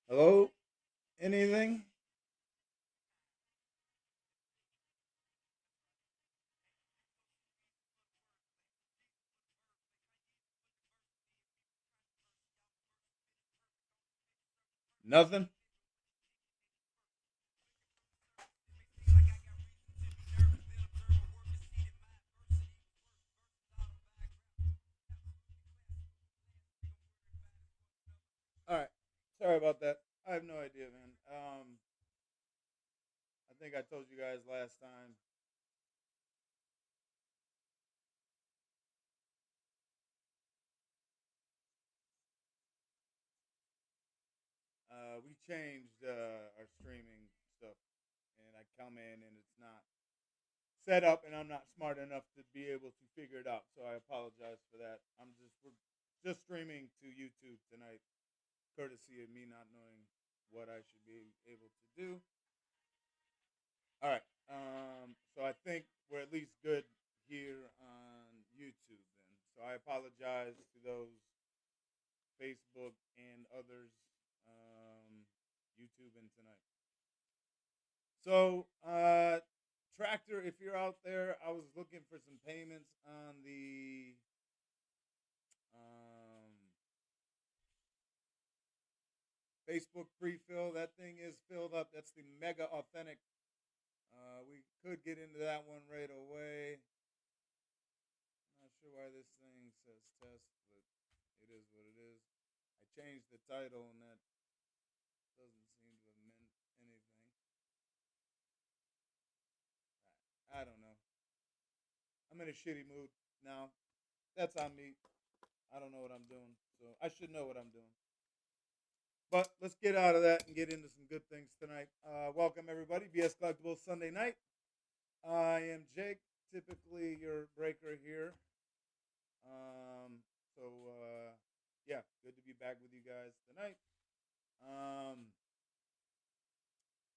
Hello? Anything? Nothing? All right. Sorry about that. I have no idea, man. I think I told you guys last time. We changed our streaming stuff, and I come in and it's not set up, and I'm not smart enough to be able to figure it out. So I apologize for that. We're just streaming to YouTube tonight, courtesy of me not knowing what I should be able to do. All right. So I think we're at least good here on YouTube then. So I apologize to those Facebook and others YouTube and tonight. So Tractor, if you're out there, I was looking for some payments on the um, Facebook pre-fill. That thing is filled up. That's the mega authentic. We could get into that one right away. Not sure why this thing says test, but it is what it is. I changed the title, and that doesn't seem to have meant anything. I don't know. I'm in a shitty mood now. That's on me. I don't know what I'm doing, so I should know what I'm doing. But let's get out of that and get into some good things tonight. Welcome everybody, BS Collectibles Sunday night. I am Jake, typically your breaker here. Um, so yeah, good to be back with you guys tonight. Um,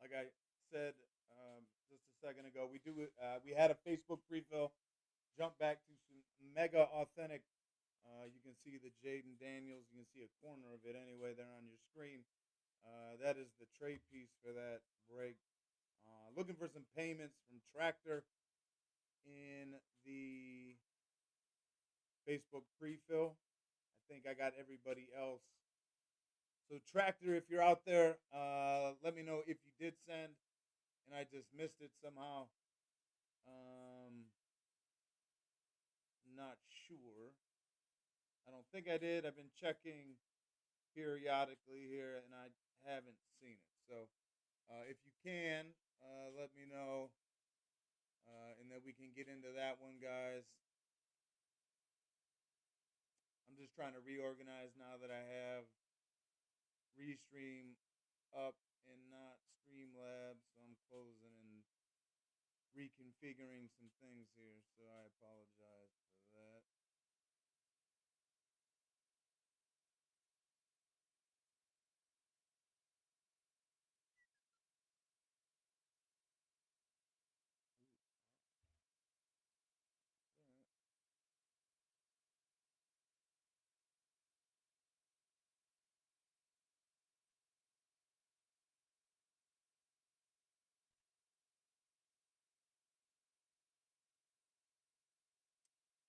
like I said just a second ago, we had a Facebook pre-fill. Jump back to some mega authentic. You can see the Jaden Daniels. You can see a corner of it anyway there on your screen. That is the trade piece for that break. Looking for some payments from Tractor in the Facebook pre-fill. I think I got everybody else. So Tractor, if you're out there, let me know if you did send and I just missed it somehow. Not sure. I don't think I did. I've been checking periodically here and I haven't seen it. So if you can, let me know, and then we can get into that one, guys. I'm just trying to reorganize now that I have Restream up and not Streamlabs, so I'm closing and reconfiguring some things here. So I apologize for that.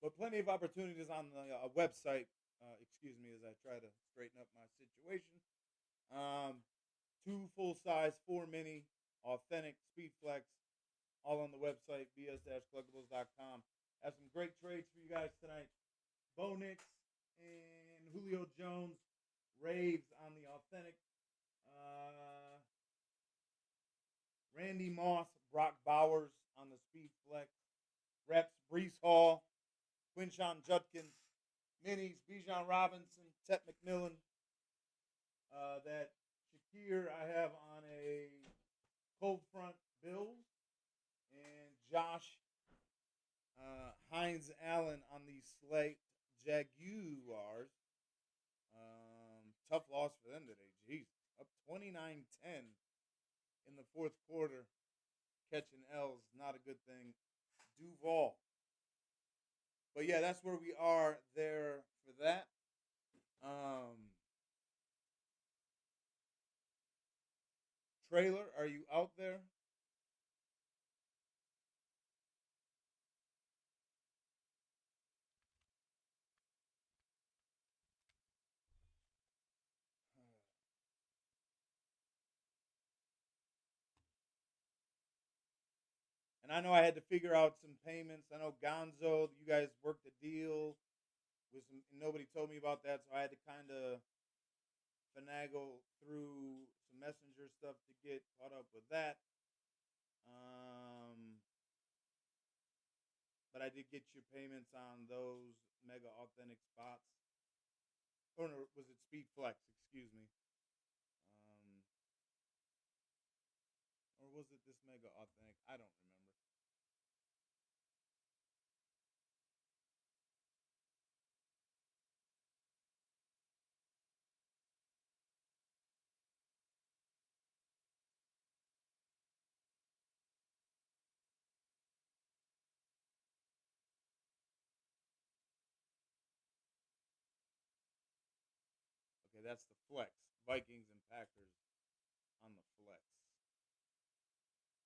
But plenty of opportunities on the website. Excuse me as I try to straighten up my situation. Um, Two full size, four mini, authentic speed flex, all on the website, bs-collectibles.com. Have some great trades for you guys tonight. Bo Nix and Julio Jones raves on the authentic. Uh, Randy Moss, Brock Bowers on the speed flex. Reps, Brees Hall, Quinshawn Judkins, Minis, Bijan Robinson, Tet McMillan. That Shakir I have on a cold front Bills, and Josh Hines Allen on the slate Jaguars. Tough loss for them today. Jeez. Up 29-10 in the fourth quarter. Catching L's, not a good thing. Duval. But yeah, that's where we are there for that. Um, Trailer, are you out there? And I know I had to figure out some payments. I know Gonzo, you guys worked a deal with some. Nobody told me about that, so I had to kind of finagle through some messenger stuff to get caught up with that. Um, but I did get your payments on those mega authentic spots. Or no, was it Speed Flex? Excuse me. Um, or was it this mega authentic? I don't remember. Okay, that's the flex. Vikings and Packers on the flex,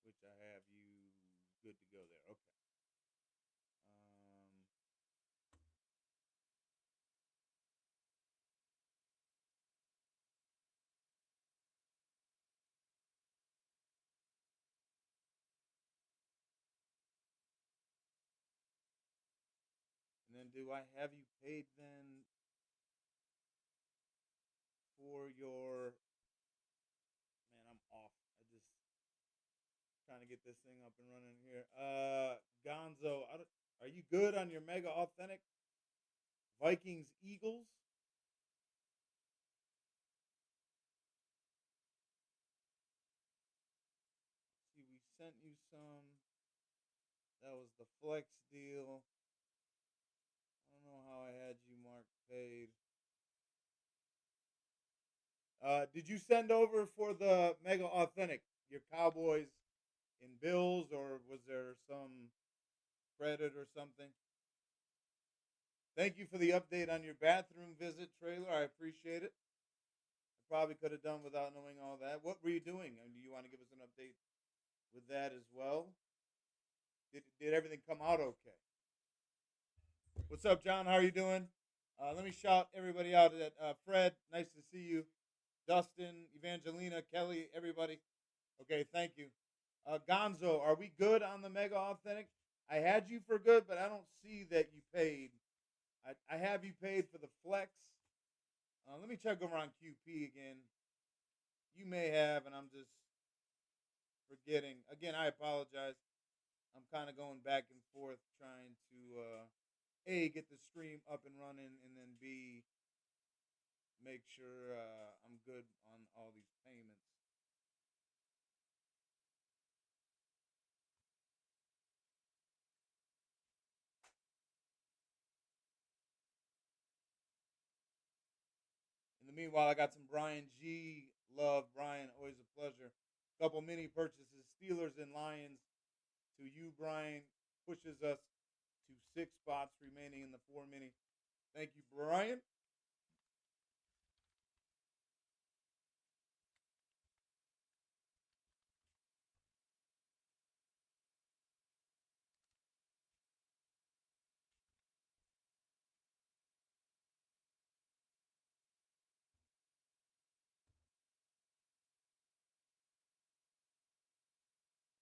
which I have you good to go there. Okay. Um, and then do I have you paid then for your? Man, I'm off. I just trying to get this thing up and running here. Gonzo, are you good on your mega authentic Vikings Eagles? See, we sent you some. That was the flex deal. I don't know how I had you marked paid. Did you send over for the mega authentic your Cowboys in Bills, or was there some credit or something? Thank you for the update on your bathroom visit trailer. I appreciate it. I probably could have done without knowing all that. What were you doing? And do you want to give us an update with that as well? Did everything come out okay? What's up, John? How are you doing? Let me shout everybody out. At Fred, nice to see you. Dustin, Evangelina, Kelly, everybody. Okay, thank you. Gonzo, are we good on the Mega Authentic? I had you for good, but I don't see that you paid. I have you paid for the Flex. Let me check over on QP again. You may have, and I'm just forgetting. Again, I apologize. I'm kind of going back and forth trying to A, get the stream up and running, and then B, make sure I'm good on all these payments. In the meanwhile, I got some Brian G. Love. Brian, always a pleasure. Couple mini purchases. Steelers and Lions to you, Brian. Pushes us to 6 spots remaining in the 4 mini. Thank you, Brian.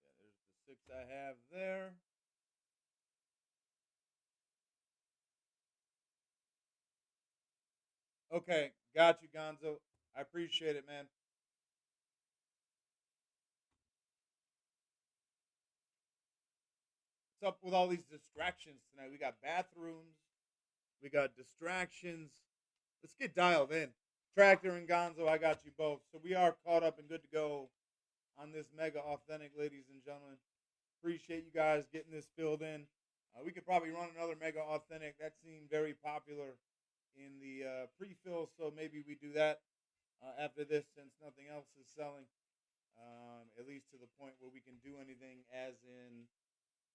Yeah, there's the 6 I have there. Okay, got you, Gonzo. I appreciate it, man. What's up with all these distractions tonight? We got bathrooms, we got distractions. Let's get dialed in. Tractor and Gonzo, I got you both. So we are caught up and good to go on this mega authentic, ladies and gentlemen. Appreciate you guys getting this filled in. We could probably run another mega authentic. That seemed very popular in the pre-fill, so maybe we do that after this since nothing else is selling. At least to the point where we can do anything as in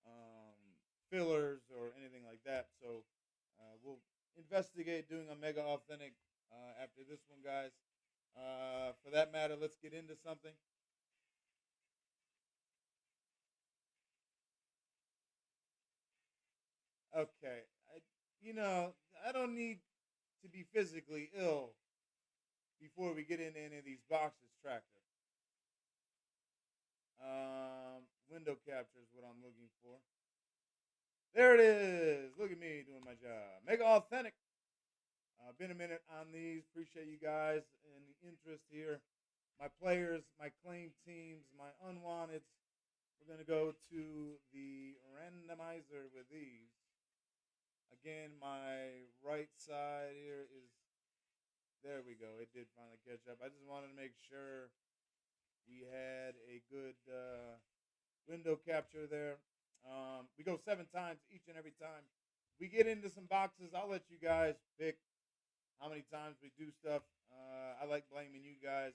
um, fillers or anything like that. So we'll investigate doing a mega authentic after this one, guys. For that matter, let's get into something. Okay. I don't need to be physically ill before we get into any of these boxes, Tractor. Window capture is what I'm looking for. There it is. Look at me doing my job. Mega authentic. Been a minute on these. Appreciate you guys and the interest here. My players, my claim teams, my unwanteds. We're going to go to the randomizer with these. Again, my right side here is. There we go. It did finally catch up. I just wanted to make sure we had a good window capture there. We go 7 times each and every time. We get into some boxes. I'll let you guys pick how many times we do stuff. I like blaming you guys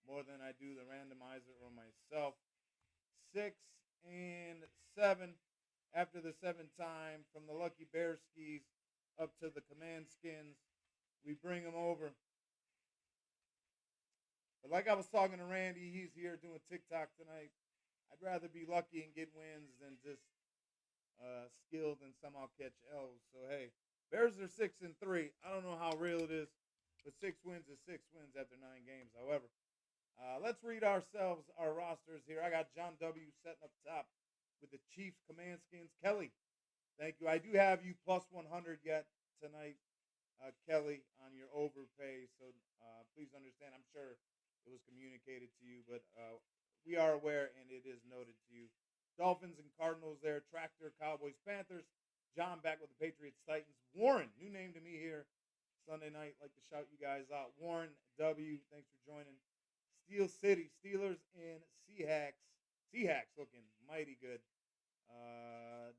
more than I do the randomizer or myself. 6 and 7. After the 7th time, from the Lucky Bear skis up to the command skins, we bring them over. But like I was talking to Randy, he's here doing TikTok tonight. I'd rather be lucky and get wins than just skilled and somehow catch L's. So hey, Bears are 6-3. I don't know how real it is, but 6 wins is 6 wins after 9 games. However, let's read ourselves our rosters here. I got John W. setting up top with the Chiefs command skins. Kelly, thank you. I do have you plus 100 yet tonight, Kelly, on your overpay. So please understand. I'm sure it was communicated to you, but we are aware and it is noted to you. Dolphins and Cardinals there. Tractor, Cowboys, Panthers. John back with the Patriots, Titans. Warren, new name to me here Sunday night. Like to shout you guys out. Warren W., thanks for joining. Steel City, Steelers, and Seahawks. Seahawks looking mighty good.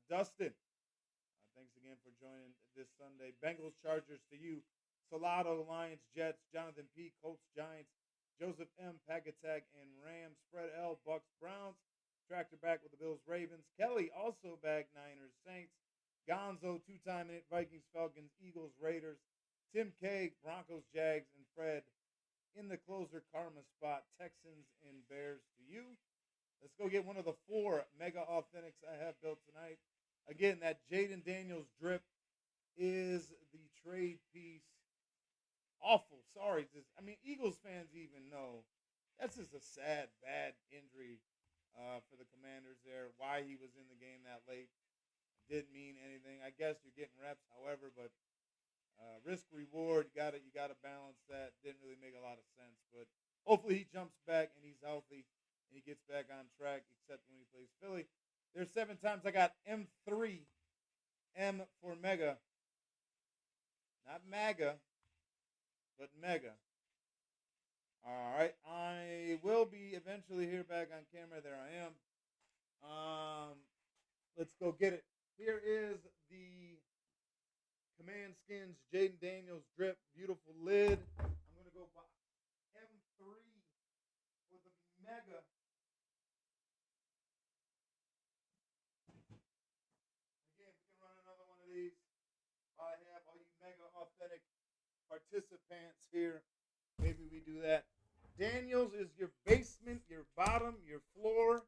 Dustin, thanks again for joining this Sunday. Bengals, Chargers to you. Salado, Lions, Jets. Jonathan P., Colts, Giants. Joseph M., Pagatag, and Rams. Fred L., Bucks, Browns. Tractor back with the Bills, Ravens. Kelly also back, Niners, Saints. Gonzo, 2-time in it, Vikings, Falcons, Eagles, Raiders. Tim K., Broncos, Jags, and Fred in the closer karma spot, Texans and Bears to you. Let's go get one of the 4 mega authentics I have built tonight. Again, that Jaden Daniels drip is the trade piece. Awful. Sorry. Eagles fans even know that's just a sad, bad injury for the Commanders there. Why he was in the game that late didn't mean anything. I guess you're getting reps, however, but risk reward, you gotta balance that. Didn't really make a lot of sense, but hopefully he jumps back and he's healthy and he gets back on track, except when he plays Philly. There's 7 times I got M3, M for mega, not MAGA, but mega. All right, I will be eventually here back on camera. There I am. Let's go get it. Here is the Command Skins Jaden Daniels drip, beautiful lid. I'm gonna go buy M3 for the mega. Again, we can run another one of these. I have all you mega authentic participants here. Maybe we do that. Daniels is your basement, your bottom, your floor.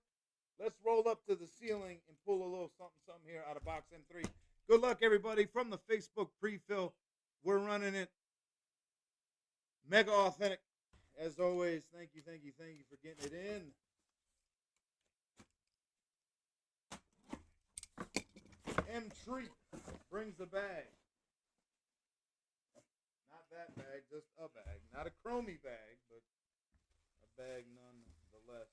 Let's roll up to the ceiling and pull a little something here out of box M3. Good luck, everybody. From the Facebook pre-fill, we're running it. Mega authentic. As always, thank you for getting it in. M Treat brings the bag. Not that bag, just a bag. Not a chromey bag, but a bag nonetheless.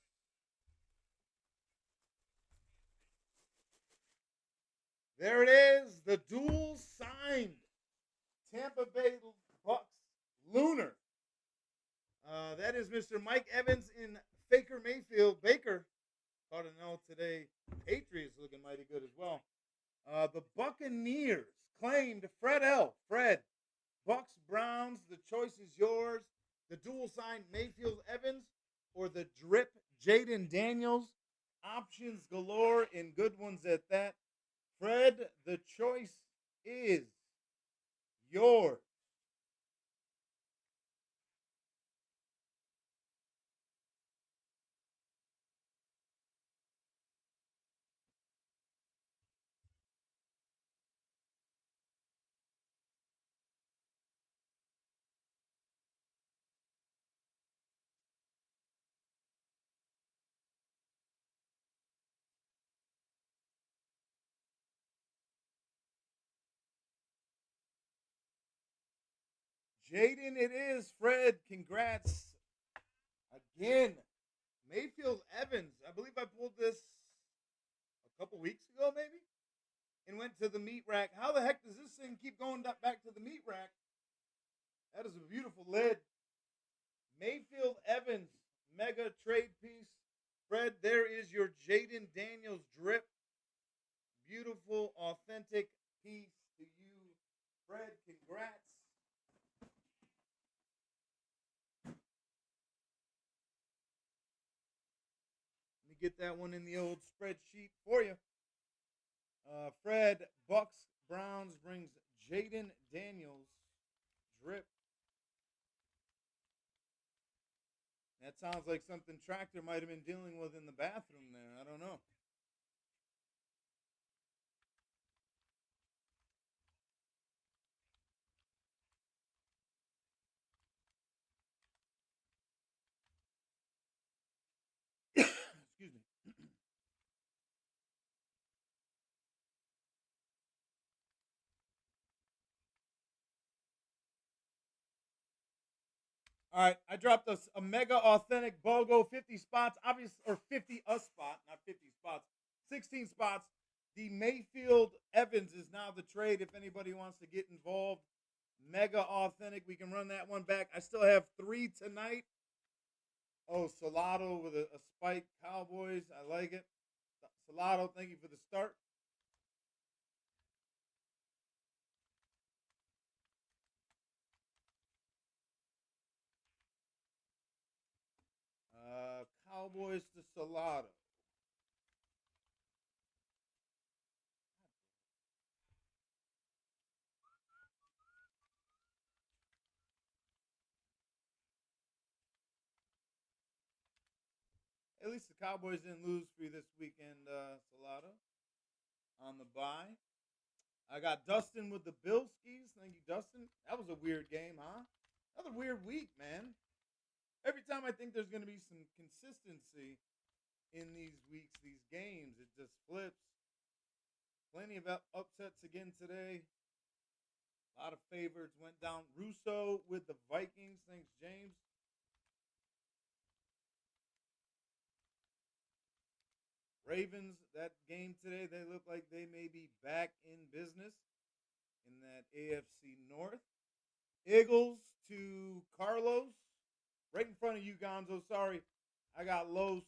There it is, the dual signed Tampa Bay Bucks Lunar. That is Mr. Mike Evans in Faker Mayfield. Baker caught an L today. Patriots looking mighty good as well. The Buccaneers claimed Fred L. Fred. Bucks Browns, the choice is yours. The dual signed Mayfield Evans or the drip Jaden Daniels. Options galore and good ones at that. Fred, the choice is yours. Jaden, it is. Fred, congrats again. Mayfield Evans. I believe I pulled this a couple weeks ago, maybe, and went to the meat rack. How the heck does this thing keep going back to the meat rack? That is a beautiful lid. Mayfield Evans, mega trade piece. Fred, there is your Jaden Daniels drip. Beautiful, authentic piece to you. Fred, congrats. Let me get that one in the old spreadsheet for you. Fred, Bucks, Browns brings Jaden Daniels drip. That sounds like something Tractor might have been dealing with in the bathroom there. I don't know. Excuse me. All right, I dropped a mega authentic BOGO 50 spots, obvious or 50 a spot, not 50 spots, 16 spots. The Mayfield Evans is now the trade if anybody wants to get involved. Mega authentic. We can run that one back. I still have 3 tonight. Oh, Salado with a spike Cowboys. I like it. Salado, thank you for the start. Cowboys to Salado. At least the Cowboys didn't lose for you this weekend, Salado, on the bye. I got Dustin with the Billskis. Thank you, Dustin. That was a weird game, huh? Another weird week, man. Every time I think there's going to be some consistency in these weeks, these games, it just flips. Plenty of upsets again today. A lot of favorites went down. Russo with the Vikings. Thanks, James. Ravens, that game today, they look like they may be back in business in that AFC North. Eagles to Carlos. Right in front of you, Gonzo. Sorry, I got Los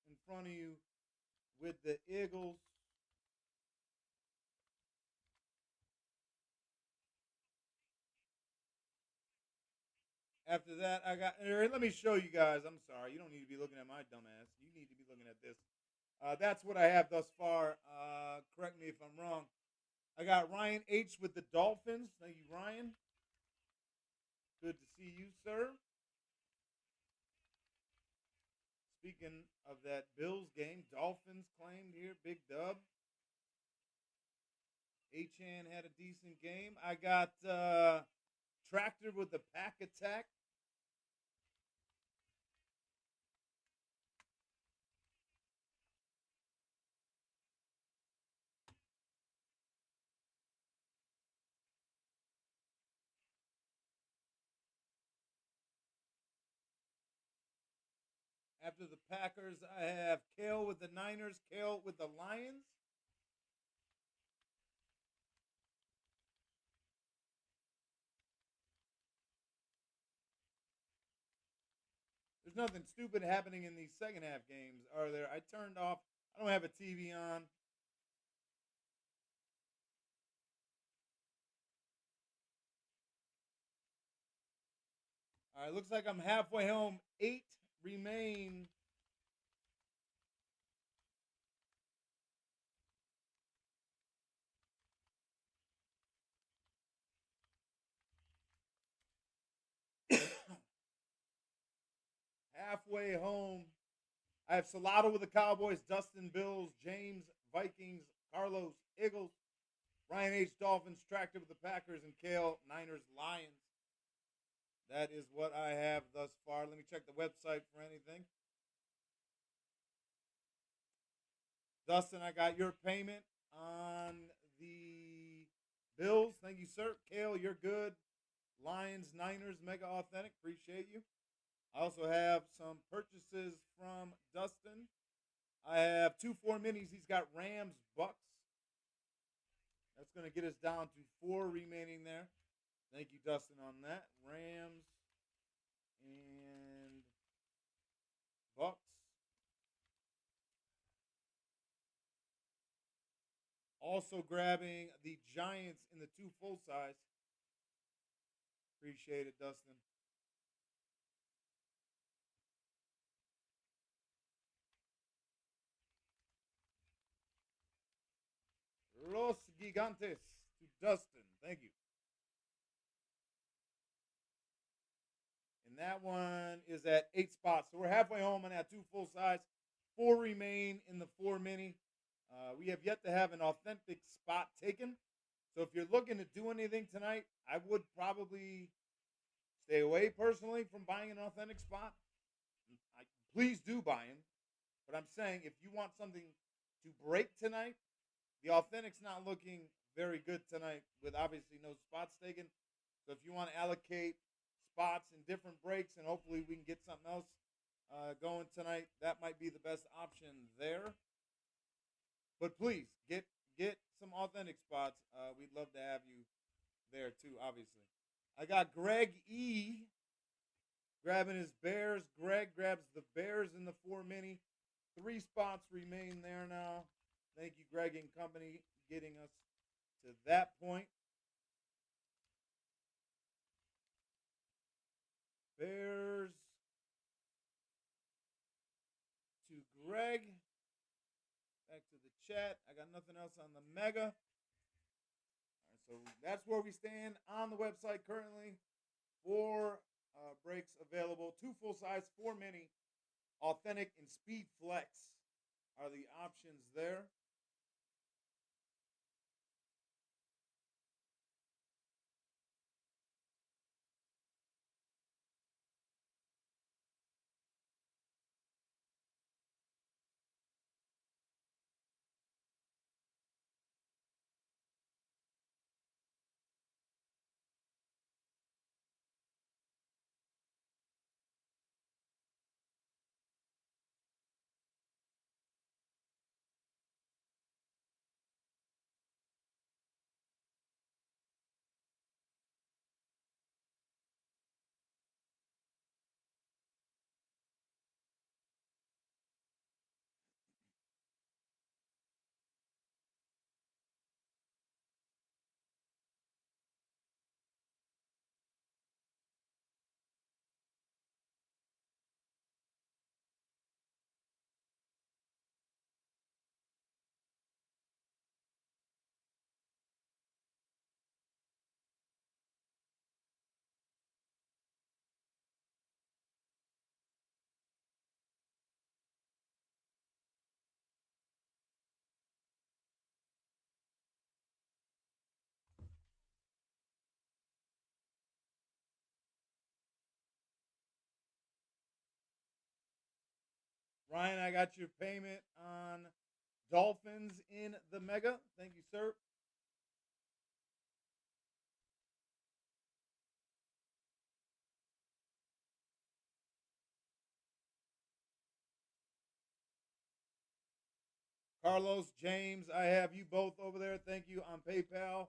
in front of you with the Eagles. After that, I got. Let me show you guys. I'm sorry. You don't need to be looking at my dumb ass. You need to be looking at this. That's what I have thus far. Correct me if I'm wrong. I got Ryan H with the Dolphins. Thank you, Ryan. Good to see you, sir. Speaking of that Bills game, Dolphins claimed here, big dub. Achan had a decent game. I got Tractor with the Pack Attack. After the Packers, I have Kale with the Niners, Kale with the Lions. There's nothing stupid happening in these second half games, are there? I turned off. I don't have a TV on. All right, looks like I'm halfway home. 8 remain. Halfway home. I have Salado with the Cowboys, Dustin Bills, James Vikings, Carlos Eagles, Ryan H Dolphins, Tractor with the Packers, and Kale Niners Lions. That is what I have thus far. Let me check the website for anything. Dustin, I got your payment on the Bills. Thank you, sir. Kale, you're good. Lions Niners Mega Authentic. Appreciate you. I also have some purchases from Dustin. I have 2 4 minis. He's got Rams Bucks. That's going to get us down to 4 remaining there. Thank you, Dustin, on that. Rams and Bucks. Also grabbing the Giants in the 2 full size. Appreciate it, Dustin. Los Gigantes to Dustin. Thank you. And that one is at 8 spots. So we're halfway home on that 2 full size. 4 remain in the 4 mini. We have yet to have an authentic spot taken. So if you're looking to do anything tonight, I would probably stay away personally from buying an authentic spot. Please do buy them. But I'm saying if you want something to break tonight, the authentic's not looking very good tonight with obviously no spots taken. So if you want to allocate spots and different breaks and hopefully we can get something else going tonight, that might be the best option there. But please get some authentic spots. We'd love to have you there too, obviously. I got Greg E. grabbing his Bears. Greg grabs the Bears in the 4 mini. 3 spots remain there now. Thank you, Greg and company, getting us to that point. Bears to Greg. Back to the chat. I got nothing else on the Mega. All right, so that's where we stand on the website currently. 4 breaks available. 2 full size, 4 mini, authentic, and speed flex are the options there. Ryan, I got your payment on Dolphins in the Mega. Thank you, sir. Carlos, James, I have you both over there. Thank you on PayPal.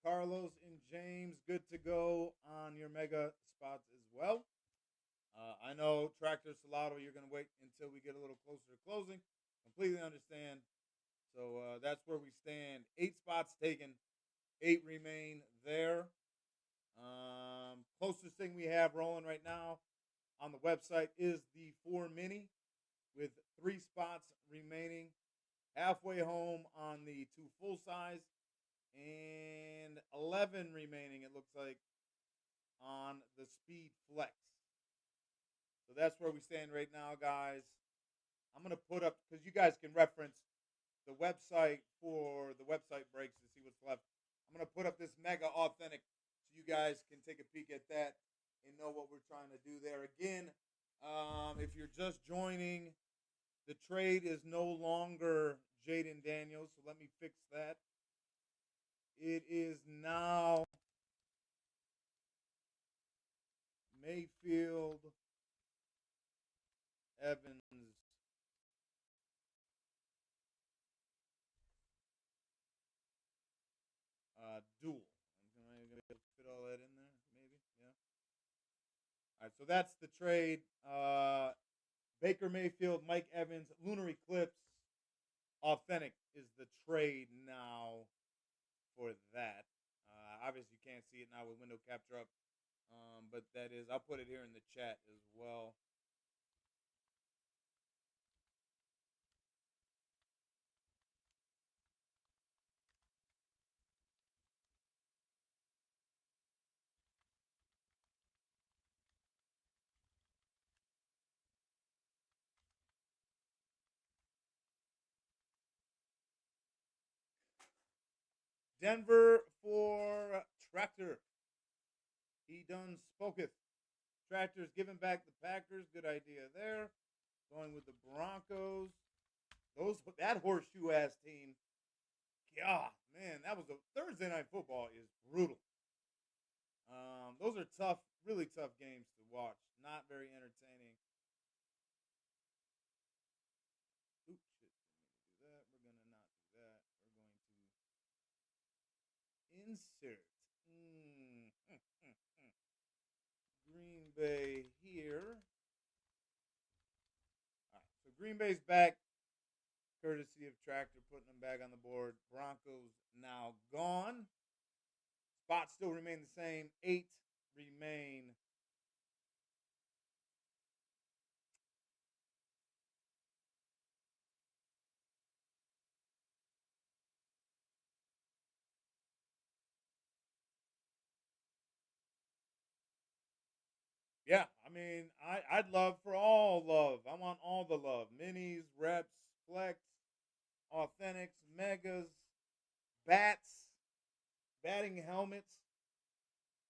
Carlos and James, good to go on your Mega spots as well. I know Tractor Salado, you're going to wait until we get a little closer to closing. Completely understand. So that's where we stand. 8 spots taken, 8 remain there. Closest thing we have rolling right now on the website is the 4 mini with 3 spots remaining. Halfway home on the 2 full size and 11 remaining, it looks like, on the speed flex. So that's where we stand right now, guys. I'm going to put up, because you guys can reference the website for the website breaks to see what's left. I'm going to put up this Mega Authentic so you guys can take a peek at that and know what we're trying to do there. Again, if you're just joining, the trade is no longer Jaden Daniels, so let me fix that. It is now Mayfield, Evans, duel. Am I going to fit all that in there? Maybe. Yeah. All right. So that's the trade. Baker Mayfield, Mike Evans, Lunar Eclipse, Authentic is the trade now for that. Obviously, you can't see it now with window capture up, but that is. I'll put it here in the chat as well. Denver for Tractor. He done spoketh. Tractor's giving back the Packers. Good idea there. Going with the Broncos. That horseshoe ass team. God, man, that was a Thursday night football is brutal. Those are tough, really tough games to watch. Not very entertaining. Oops, shit, didn't mean to do that. We're gonna not do that. We're going to insert Green Bay here. All right, so Green Bay's back, courtesy of Tractor putting them back on the board. Broncos now gone. Spots still remain the same. 8 remain. Yeah, I mean, I'd love for all love. I want all the love. Minis, reps, flex, authentics, megas, bats, batting helmets.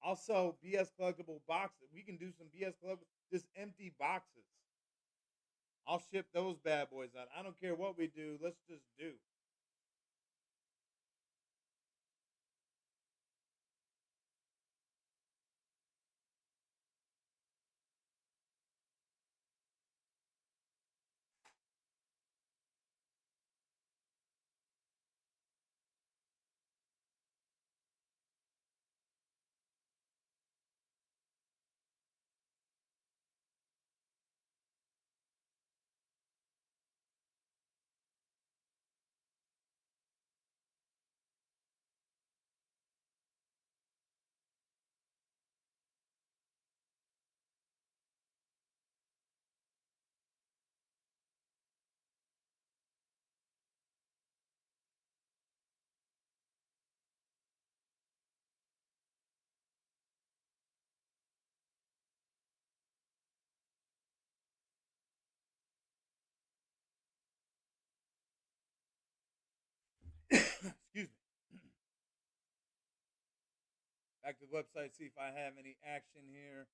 Also, BS collectible boxes. We can do some BS collectible, just empty boxes. I'll ship those bad boys out. I don't care what we do. Let's just do. Excuse me. Back to the website, see if I have any action here.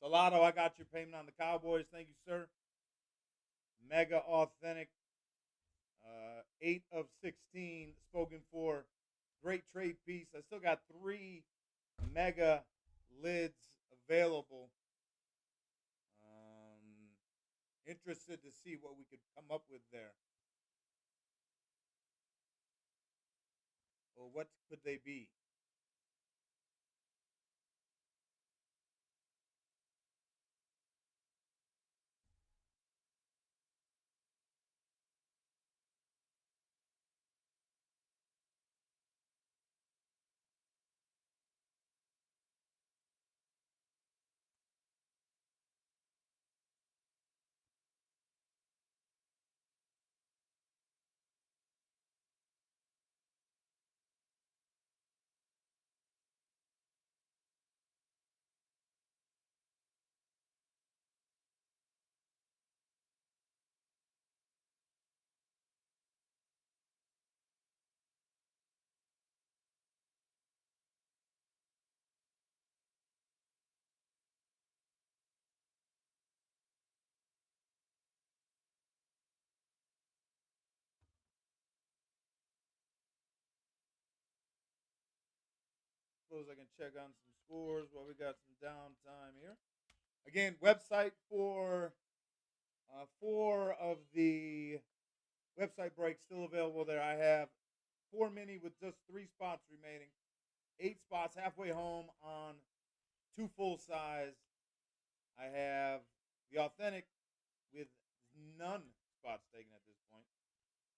Salato, I got your payment on the Cowboys. Thank you, sir. Mega authentic. 8 of 16 spoken for. Great trade piece. I still got 3 mega lids available. Interested to see what we could come up with there. Or what could they be? suppose I can check on some scores while we got some downtime here. Again, website for 4 of the website breaks still available there. I have 4 mini with just 3 spots remaining, 8 spots halfway home on 2 full size. I have the authentic with none spots taken at this point.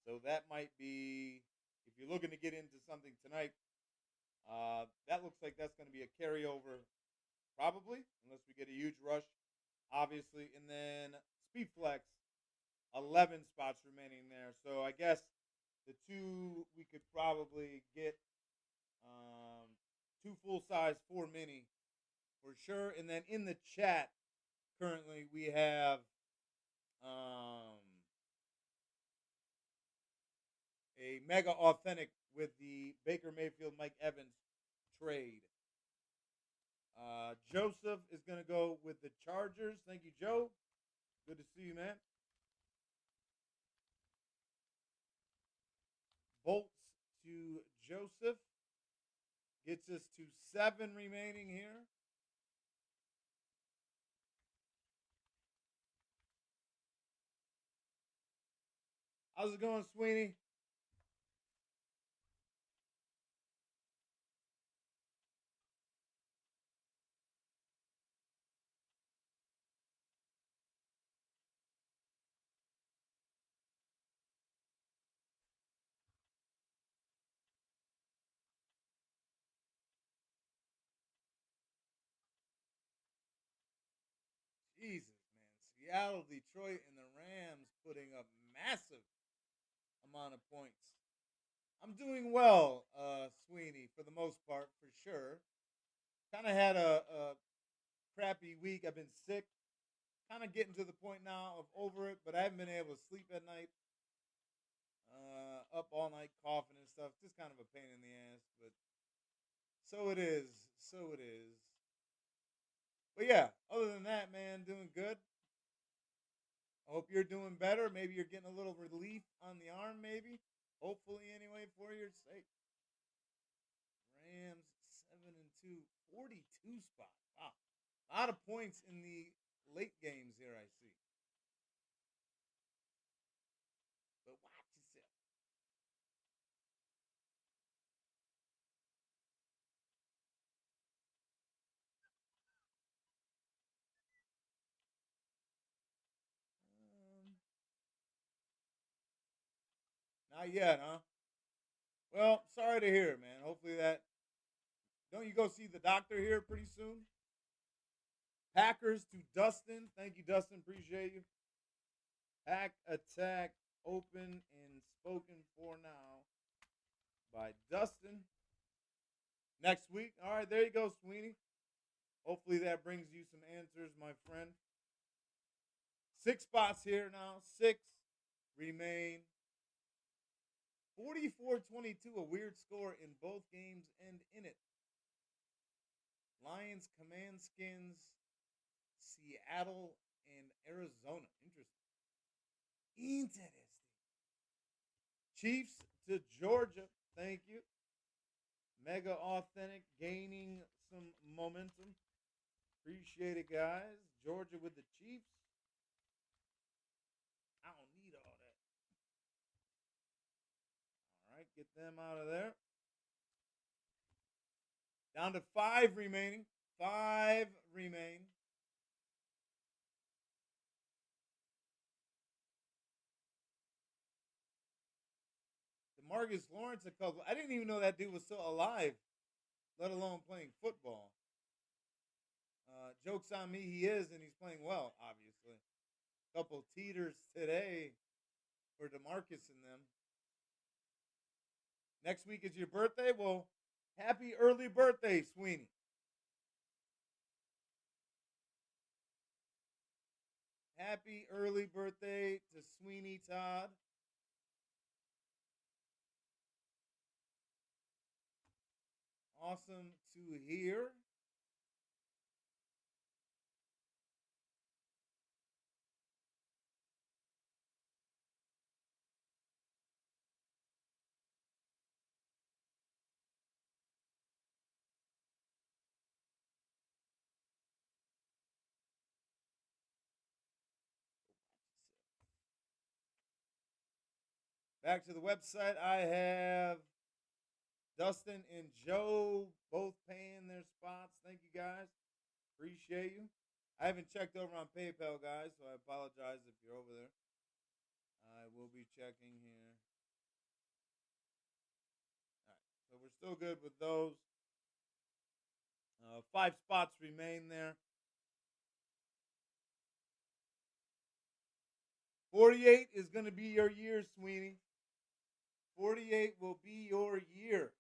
So that might be, if you're looking to get into something tonight, that looks like that's going to be a carryover, probably, unless we get a huge rush, obviously. And then Speedflex, 11 spots remaining there. So I guess the two we could probably get 2 full size, 4 mini for sure. And then in the chat currently we have a mega authentic with the Baker Mayfield Mike Evans trade. Joseph is going to go with the Chargers. Thank you, Joe. Good to see you, man. Bolts to Joseph. Gets us to 7 remaining here. How's it going, Sweeney? Jesus, man. Seattle, Detroit, and the Rams putting up massive amount of points. I'm doing well, Sweeney, for the most part, for sure. Kind of had a crappy week. I've been sick. Kind of getting to the point now of over it, but I haven't been able to sleep at night. Up all night coughing and stuff. Just kind of a pain in the ass, but so it is. So it is. But yeah, other than that, man, doing good. I hope you're doing better. Maybe you're getting a little relief on the arm, maybe. Hopefully, anyway, for your sake. Rams 7-2, 42 spot. Wow, a lot of points in the late games here. I see. But watch yourself. Not yet, huh? Well, sorry to hear, man. Hopefully that. Don't you go see the doctor here pretty soon? Packers to Dustin. Thank you, Dustin. Appreciate you. Pack attack open and spoken for now by Dustin. Next week. All right, there you go, Sweeney. Hopefully that brings you some answers, my friend. 6 spots here now. 6 remain. 44-22, a weird score in both games and in it. Lions, Command Skins, Seattle, and Arizona. Interesting. Chiefs to Georgia. Thank you. Mega authentic, gaining some momentum. Appreciate it, guys. Georgia with the Chiefs. I don't need all that. All right, get them out of there. Down to 5 remaining. 5 remain. DeMarcus Lawrence, a couple. I didn't even know that dude was still alive, let alone playing football. Joke's on me, he is, and he's playing well, obviously. Couple teeters today for DeMarcus and them. Next week is your birthday? Well, happy early birthday, Sweeney. Happy early birthday to Sweeney Todd. Awesome to hear. Back to the website. I have Dustin and Joe both paying their spots. Thank you guys. Appreciate you. I haven't checked over on PayPal, guys, so I apologize if you're over there. I will be checking here. All right, so we're still good with those. 5 spots remain there. 48 is going to be your year, Sweeney. 48 will be your year.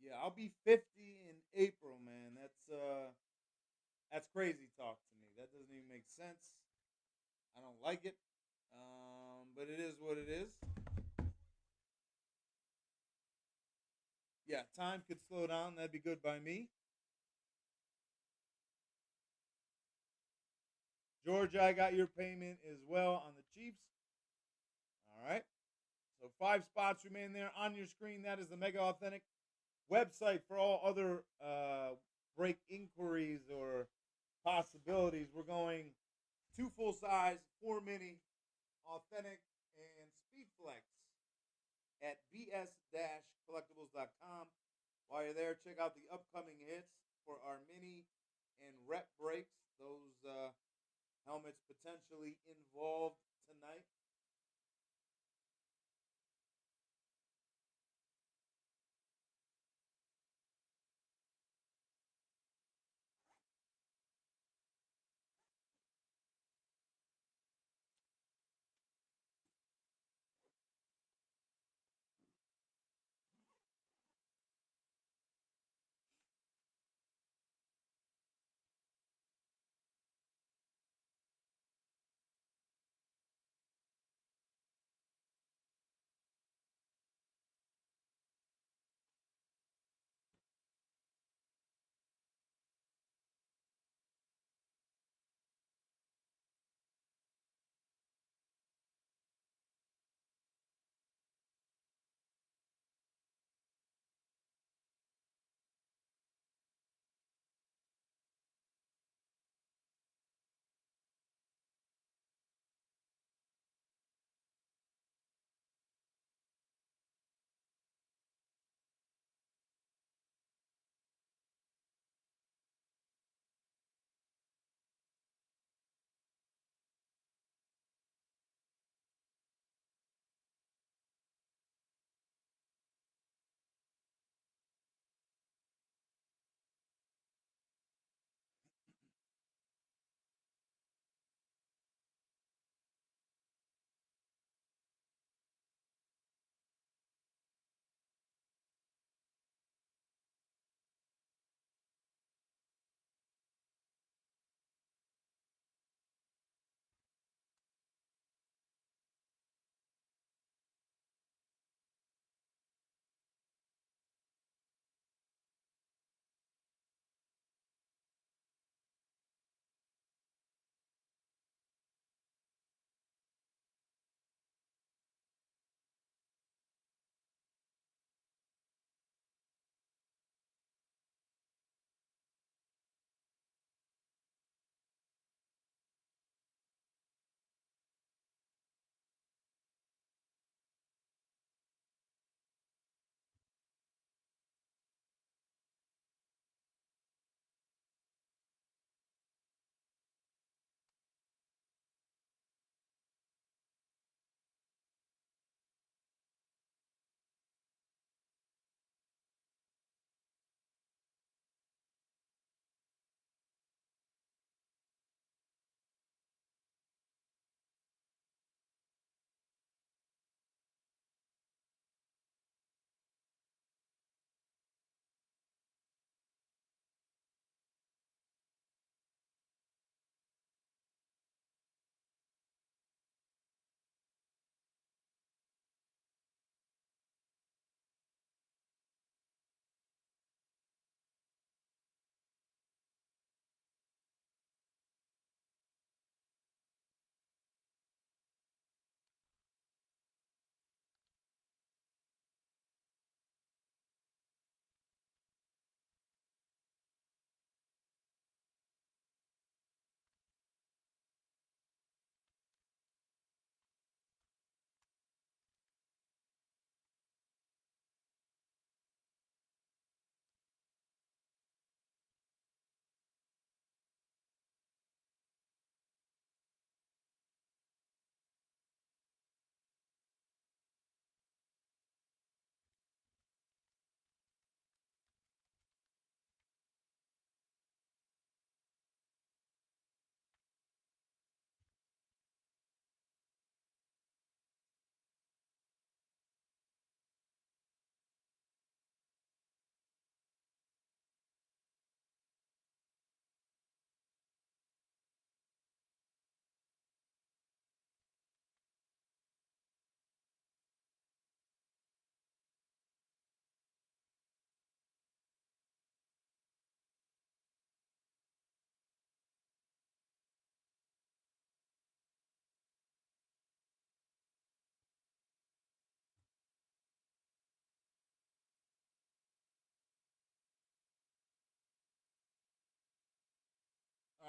Yeah, I'll be 50 in April, man. That's crazy talk to me. That doesn't even make sense. I don't like it. But it is what it is. Yeah, time could slow down. That'd be good by me. George, I got your payment as well on the Chiefs. All right. So 5 spots remain there on your screen. That is the Mega Authentic website for all other break inquiries or possibilities. We're going 2 full size, 4 mini, authentic, and Speedflex at bs-collectibles.com. While you're there, check out the upcoming hits for our mini and rep breaks. Those helmets potentially involved tonight.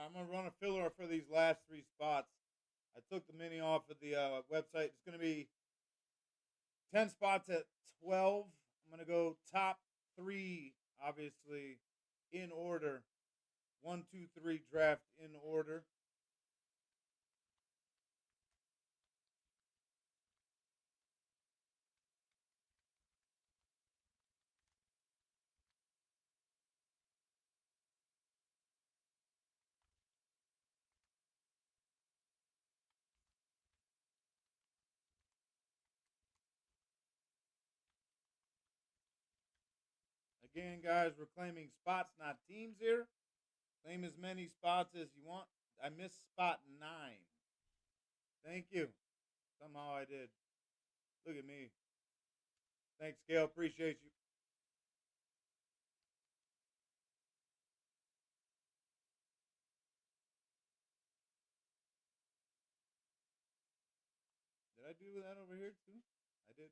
I'm gonna run a filler for these last 3 spots. I took the mini off of the website. It's gonna be 10 spots at 12. I'm gonna go top 3, obviously, in order. 1, 2, 3 draft in order. Again, guys, we're claiming spots, not teams here. Claim as many spots as you want. I missed spot 9. Thank you. Somehow I did. Look at me. Thanks, Gail. Appreciate you. Did I do that over here too? I did.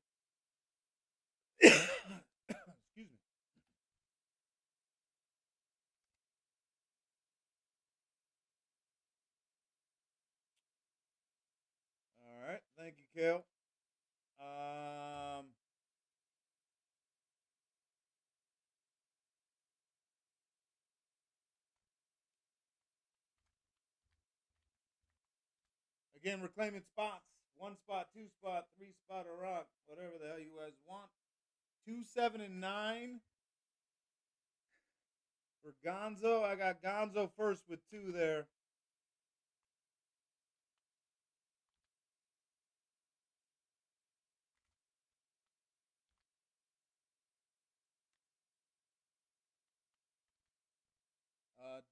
Excuse me. All right. Thank you, Kale. Again, we're claiming spots. 1 spot, 2 spot, 3 spot, or rock. Whatever the hell you guys want. 2, 7, and 9. For Gonzo, I got Gonzo first with 2 there.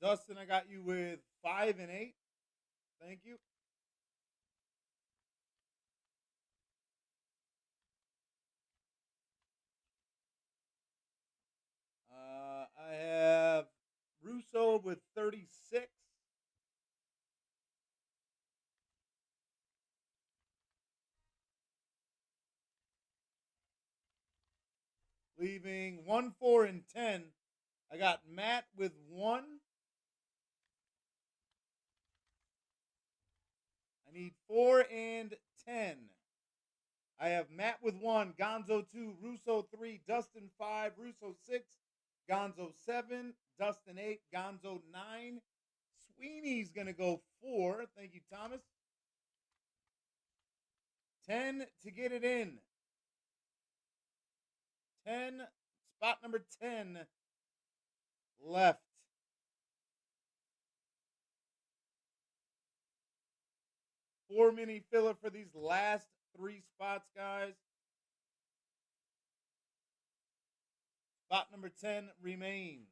Dustin, I got you with 5 and 8. Thank you. I have Russo with 36. Leaving 1, 4, and 10. I got Matt with 1. I need 4 and 10. I have Matt with 1, Gonzo 2, Russo 3, Dustin 5, Russo 6, Gonzo 7, Dustin 8, Gonzo 9. Sweeney's going to go 4. Thank you, Thomas. 10 to get it in. 10, spot number 10 left. Four mini filler for these last 3 spots, guys. Spot number 10 remains.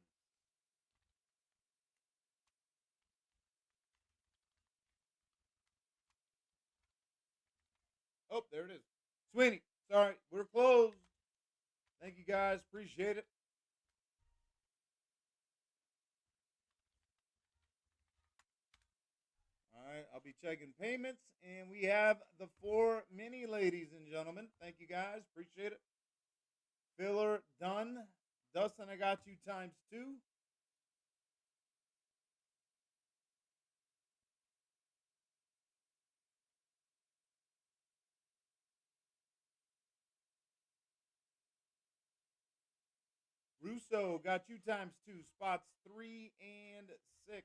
Oh, there it is. Sweeney, sorry, we're closed. Thank you, guys. Appreciate it. All right, I'll be checking payments, and we have the 4 mini, ladies and gentlemen. Thank you, guys. Appreciate it. Filler done. Dustin, I got you times 2. Russo got you times 2. Spots 3 and 6.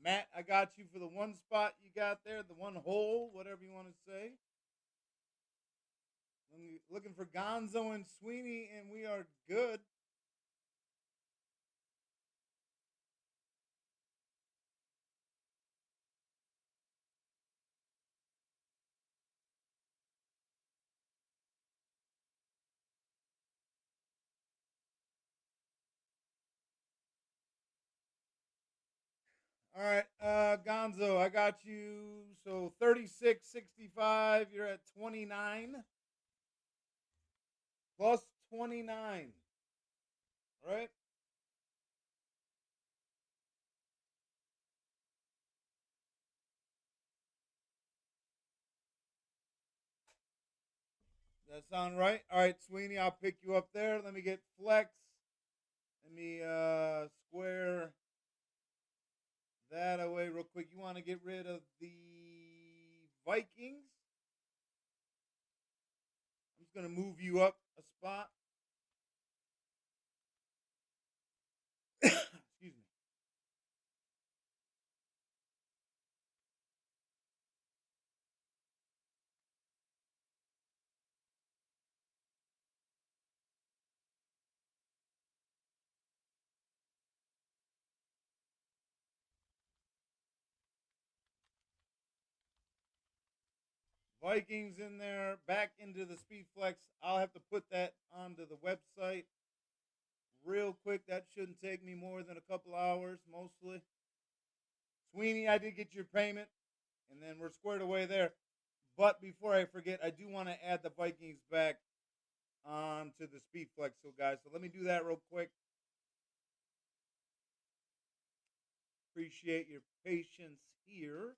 Matt, I got you for the 1 spot you got there, the 1 hole, whatever you want to say. Looking for Gonzo and Sweeney, and we are good. All right, Gonzo, I got you. So 36.65. You're at 29 plus 29. All right. That sound right? All right, Sweeney, I'll pick you up there. Let me get flex. Let me square that away real quick. You want to get rid of the Vikings? I'm just going to move you up a spot. Excuse me. Vikings in there, back into the speed flex. I'll have to put that onto the website real quick. That shouldn't take me more than a couple hours, mostly. Sweeney, I did get your payment, and then we're squared away there. But before I forget, I do want to add the Vikings back onto the speed flex, so guys. So let me do that real quick. Appreciate your patience here.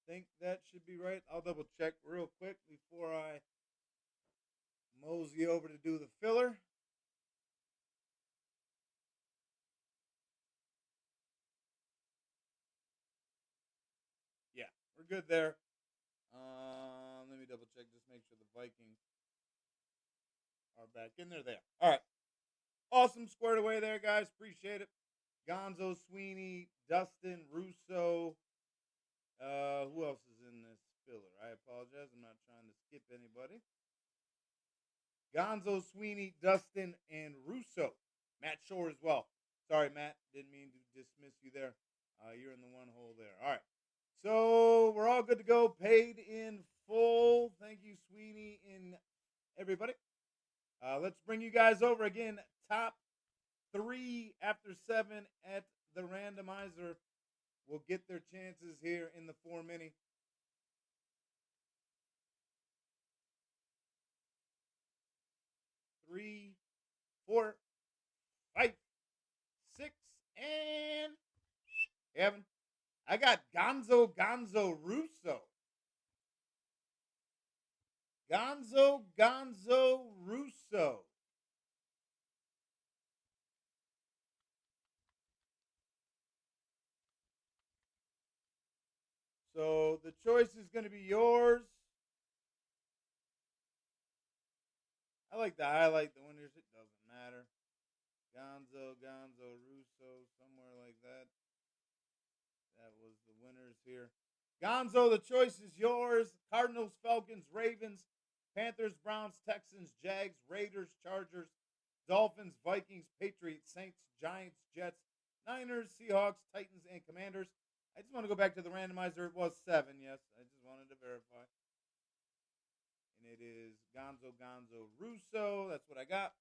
Think that should be right. I'll double check real quick before I mosey over to do the filler. Yeah, we're good there. Let me double check, just make sure the Vikings are back in there. There. All right. Awesome. Squared away there, guys. Appreciate it. Gonzo, Sweeney, Dustin, Russo. Who else is in this filler? I apologize. I'm not trying to skip anybody. Gonzo, Sweeney, Dustin, and Russo. Matt Shore as well. Sorry, Matt. Didn't mean to dismiss you there. You're in the one hole there. All right. So we're all good to go. Paid in full. Thank you, Sweeney, and everybody. Let's bring you guys over again. Top 3 after 7 at the randomizer will get their chances here in the 4 mini. 3, 4, 5, 6, and Evan. I got Gonzo Russo. Gonzo Russo. So the choice is going to be yours. I like to highlight the winners. It doesn't matter. Gonzo Russo, somewhere like that. That was the winners here. Gonzo, the choice is yours. Cardinals, Falcons, Ravens, Panthers, Browns, Texans, Jags, Raiders, Chargers, Dolphins, Vikings, Patriots, Saints, Giants, Jets, Niners, Seahawks, Titans, and Commanders. I just want to go back to the randomizer. It was 7, yes. I just wanted to verify. And it is Gonzo Russo. That's what I got.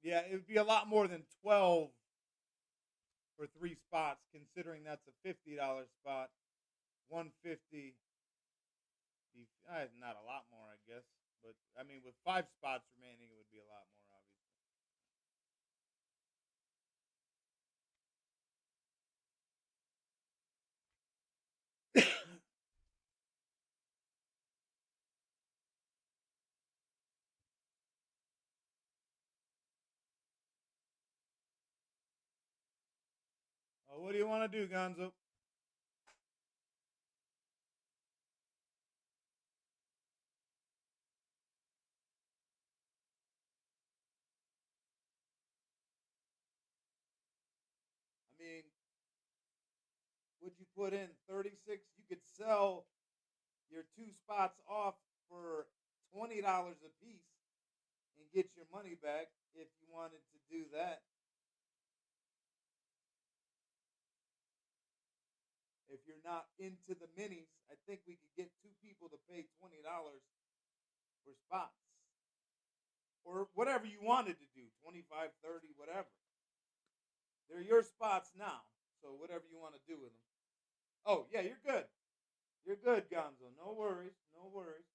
Yeah, it would be a lot more than 12 for 3 spots, considering that's a $50 spot. 150. Not a lot more, I guess. But I mean, with 5 spots remaining, it would be a lot more, obviously. what do you want to do, Gonzo? I mean, would you put in 36? You could sell your two spots off for $20 a piece and get your money back if you wanted to do that. If you're not into the minis, I think we could get two people to pay $20 for spots. Or whatever you wanted to do, 25, 30, whatever. They're your spots now. So whatever you want to do with them. Oh, yeah, you're good. You're good, Gonzo. No worries. No worries.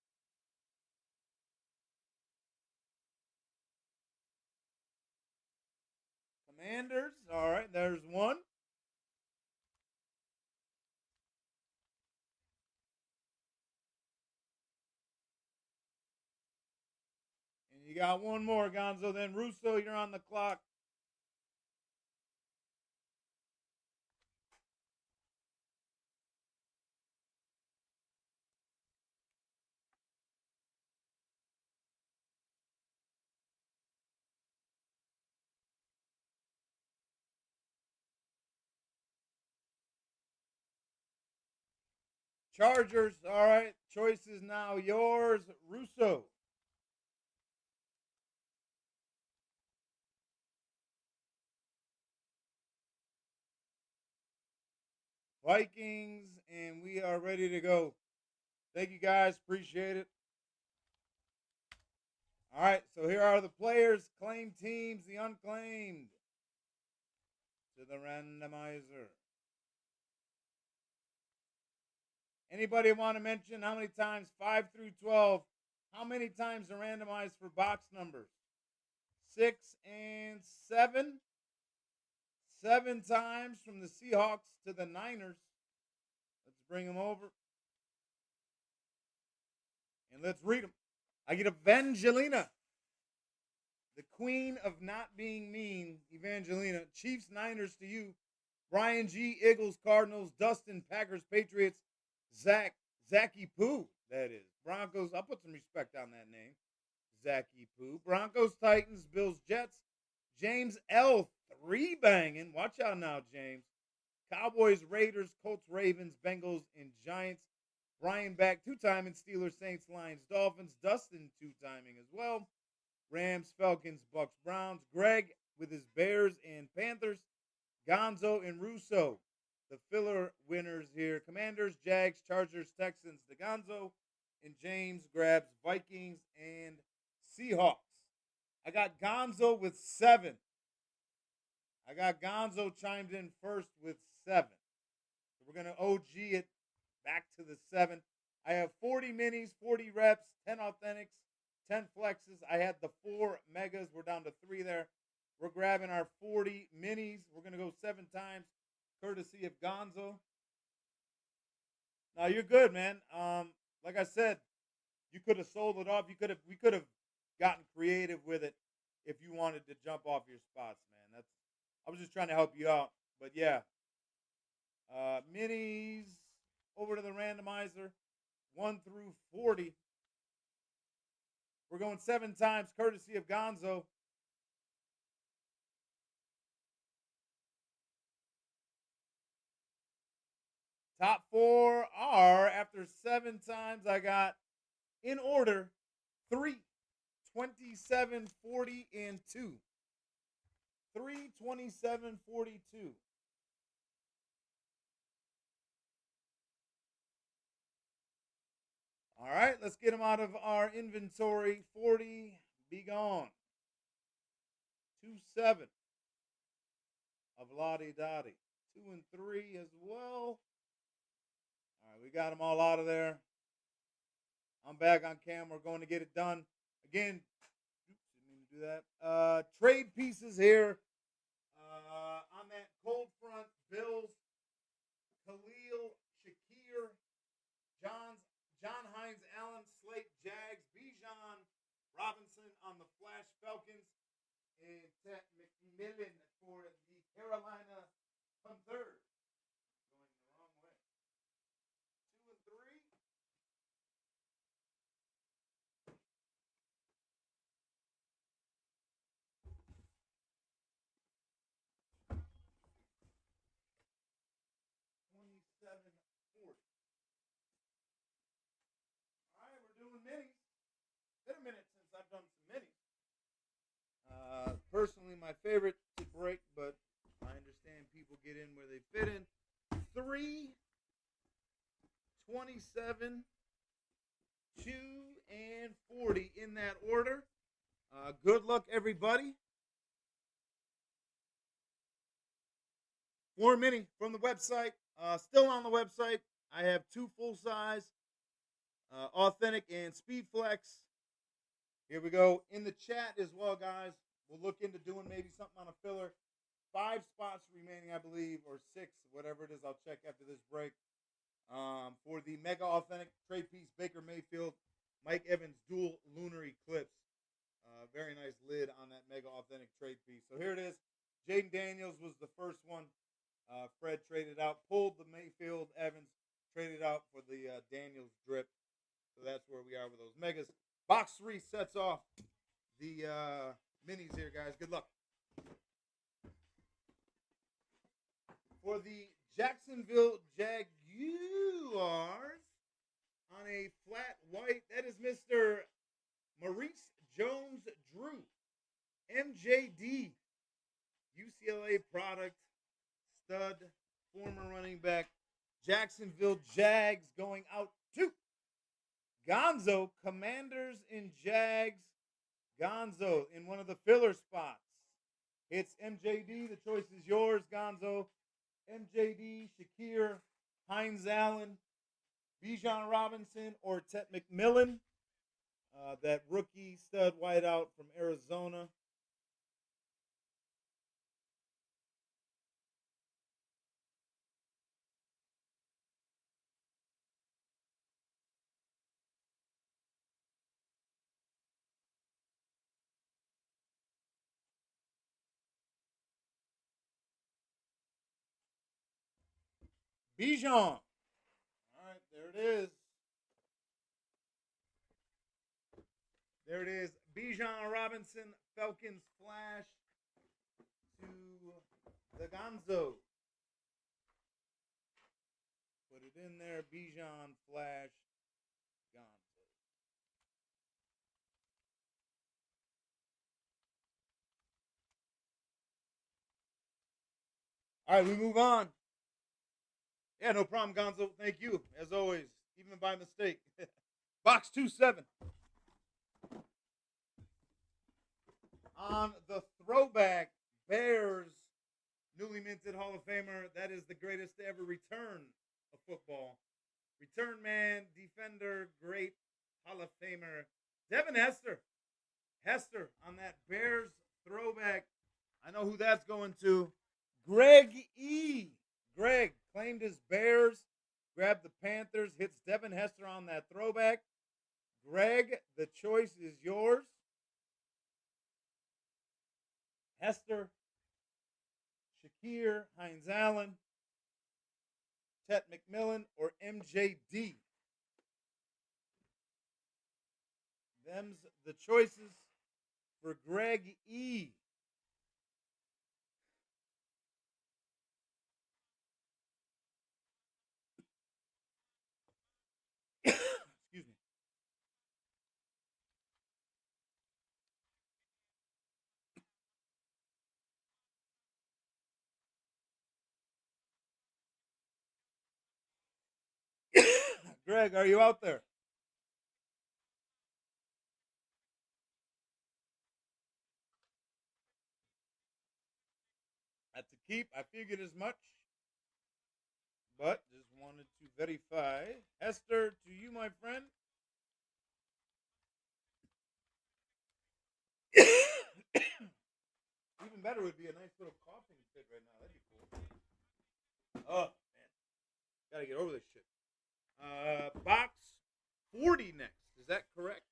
Commanders. All right, there's one. And you got one more, Gonzo. Then Russo, you're on the clock. Chargers. All right. Choice is now yours, Russo. Vikings, and we are ready to go. Thank you guys. Appreciate it. All right, so here are the players, claimed teams, the unclaimed to the randomizer. Anybody want to mention how many times 5 through 12? How many times are randomized for box numbers? 6 and 7. 7 times from the Seahawks to the Niners. Let's bring them over. And let's read them. I get Evangelina, the queen of not being mean, Evangelina. Chiefs, Niners to you. Brian G, Eagles, Cardinals. Dustin, Packers, Patriots. Zachy Poo, that is. Broncos, I'll put some respect on that name. Zachy Poo. Broncos, Titans, Bills, Jets. James L, 3 banging. Watch out now, James. Cowboys, Raiders, Colts, Ravens, Bengals, and Giants. Brian back 2-timing. Steelers, Saints, Lions, Dolphins. Dustin 2-timing as well. Rams, Falcons, Bucks, Browns. Greg with his Bears and Panthers. Gonzo and Russo, the filler winners here. Commanders, Jags, Chargers, Texans, the Gonzo. And James grabs Vikings and Seahawks. I got Gonzo with 7. I got Gonzo chimed in first with 7. So we're going to OG it back to the 7. I have 40 minis, 40 reps, 10 authentics, 10 flexes. I had the 4 megas. We're down to 3 there. We're grabbing our 40 minis. We're going to go 7 times, courtesy of Gonzo. Now, you're good, man. Like I said, you could have sold it off. We could have gotten creative with it if you wanted to jump off your spots, man. I was just trying to help you out. But yeah. Minis over to the randomizer. 1 through 40. We're going 7 times, courtesy of Gonzo. Top 4 are, after 7 times, I got, in order, 3, 27, 40, and 2. 3, 27, 42. All right, let's get them out of our inventory. 40, be gone. 2, 7 of Lottie Dottie. 2 and 3 as well. All right, we got them all out of there. I'm back on camera. We're going to get it done. Again, didn't mean to do that. Trade pieces here. On that cold front, Bills, Khalil, Shakir, John Hines, Allen, Slate, Jags, Bijan Robinson on the Flash Falcons, and Ted McMillan for the Carolina Panthers. my favorite to break, but I understand people get in where they fit in. 3, 27, 2, and 40 in that order. Good luck, everybody. 4 mini from the website. Still on the website. I have 2 full size, authentic and speed flex. Here we go. In the chat as well, guys. We'll look into doing maybe something on a filler. 5 spots remaining, I believe, or 6, whatever it is. I'll check after this break. For the mega authentic trade piece, Baker Mayfield, Mike Evans dual lunar eclipse. Very nice lid on that mega authentic trade piece. So here it is. Jaden Daniels was the first one. Fred traded out, pulled the Mayfield Evans, traded out for the Daniels drip. So that's where we are with those megas. Box 3 sets off the minis here, guys. Good luck. For the Jacksonville Jaguars on a flat white, that is Mr. Maurice Jones-Drew, MJD, UCLA product, stud, former running back. Jacksonville Jags going out to Gonzo, Commanders and Jags. Gonzo in one of the filler spots. It's MJD. The choice is yours, Gonzo. MJD, Shakir, Hines Allen, Bijan Robinson, or Tet McMillan. That rookie stud wideout from Arizona. Bijan. All right, there it is. There it is. Bijan Robinson, Falcons flash to the Gonzo. Put it in there. Bijan flash, Gonzo. All right, we move on. Yeah, no problem, Gonzo. Thank you, as always, even by mistake. Box 2-7. On the throwback, Bears, newly minted Hall of Famer. That is the greatest to ever return a football. Return man, defender, great Hall of Famer. Devin Hester. Hester on that Bears throwback. I know who that's going to. Greg E. Greg claimed his Bears, grabbed the Panthers, hits Devin Hester on that throwback. Greg, the choice is yours. Hester, Shakir, Hines Allen, Tet McMillan, or MJD. Them's the choices for Greg E. Excuse me. Greg, are you out there? That's a keep. I figured as much. But just wanted to verify. Hester, to you, my friend. Even better would be a nice little coughing fit right now. That'd be cool. Oh, man. Gotta get over this shit. Box 40 next. Is that correct?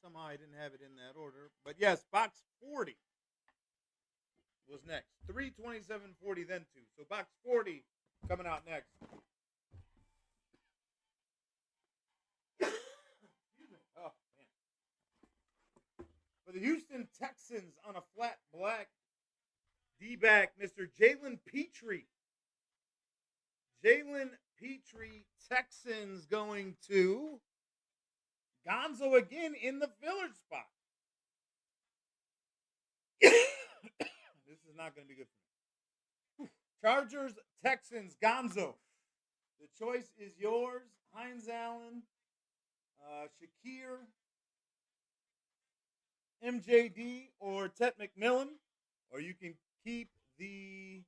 Somehow I didn't have it in that order. But yes, box 40 was next. 327.40, then 2. So box 40 coming out next. Excuse me. Oh, man. For the Houston Texans on a flat black D-back, Mr. Jalen Petrie. Jalen Petrie, Texans going to Gonzo again in the filler spot. is not going to be good for me. Chargers, Texans, Gonzo. The choice is yours. Hines Allen, Shakir, MJD, or Tet McMillan. Or you can keep the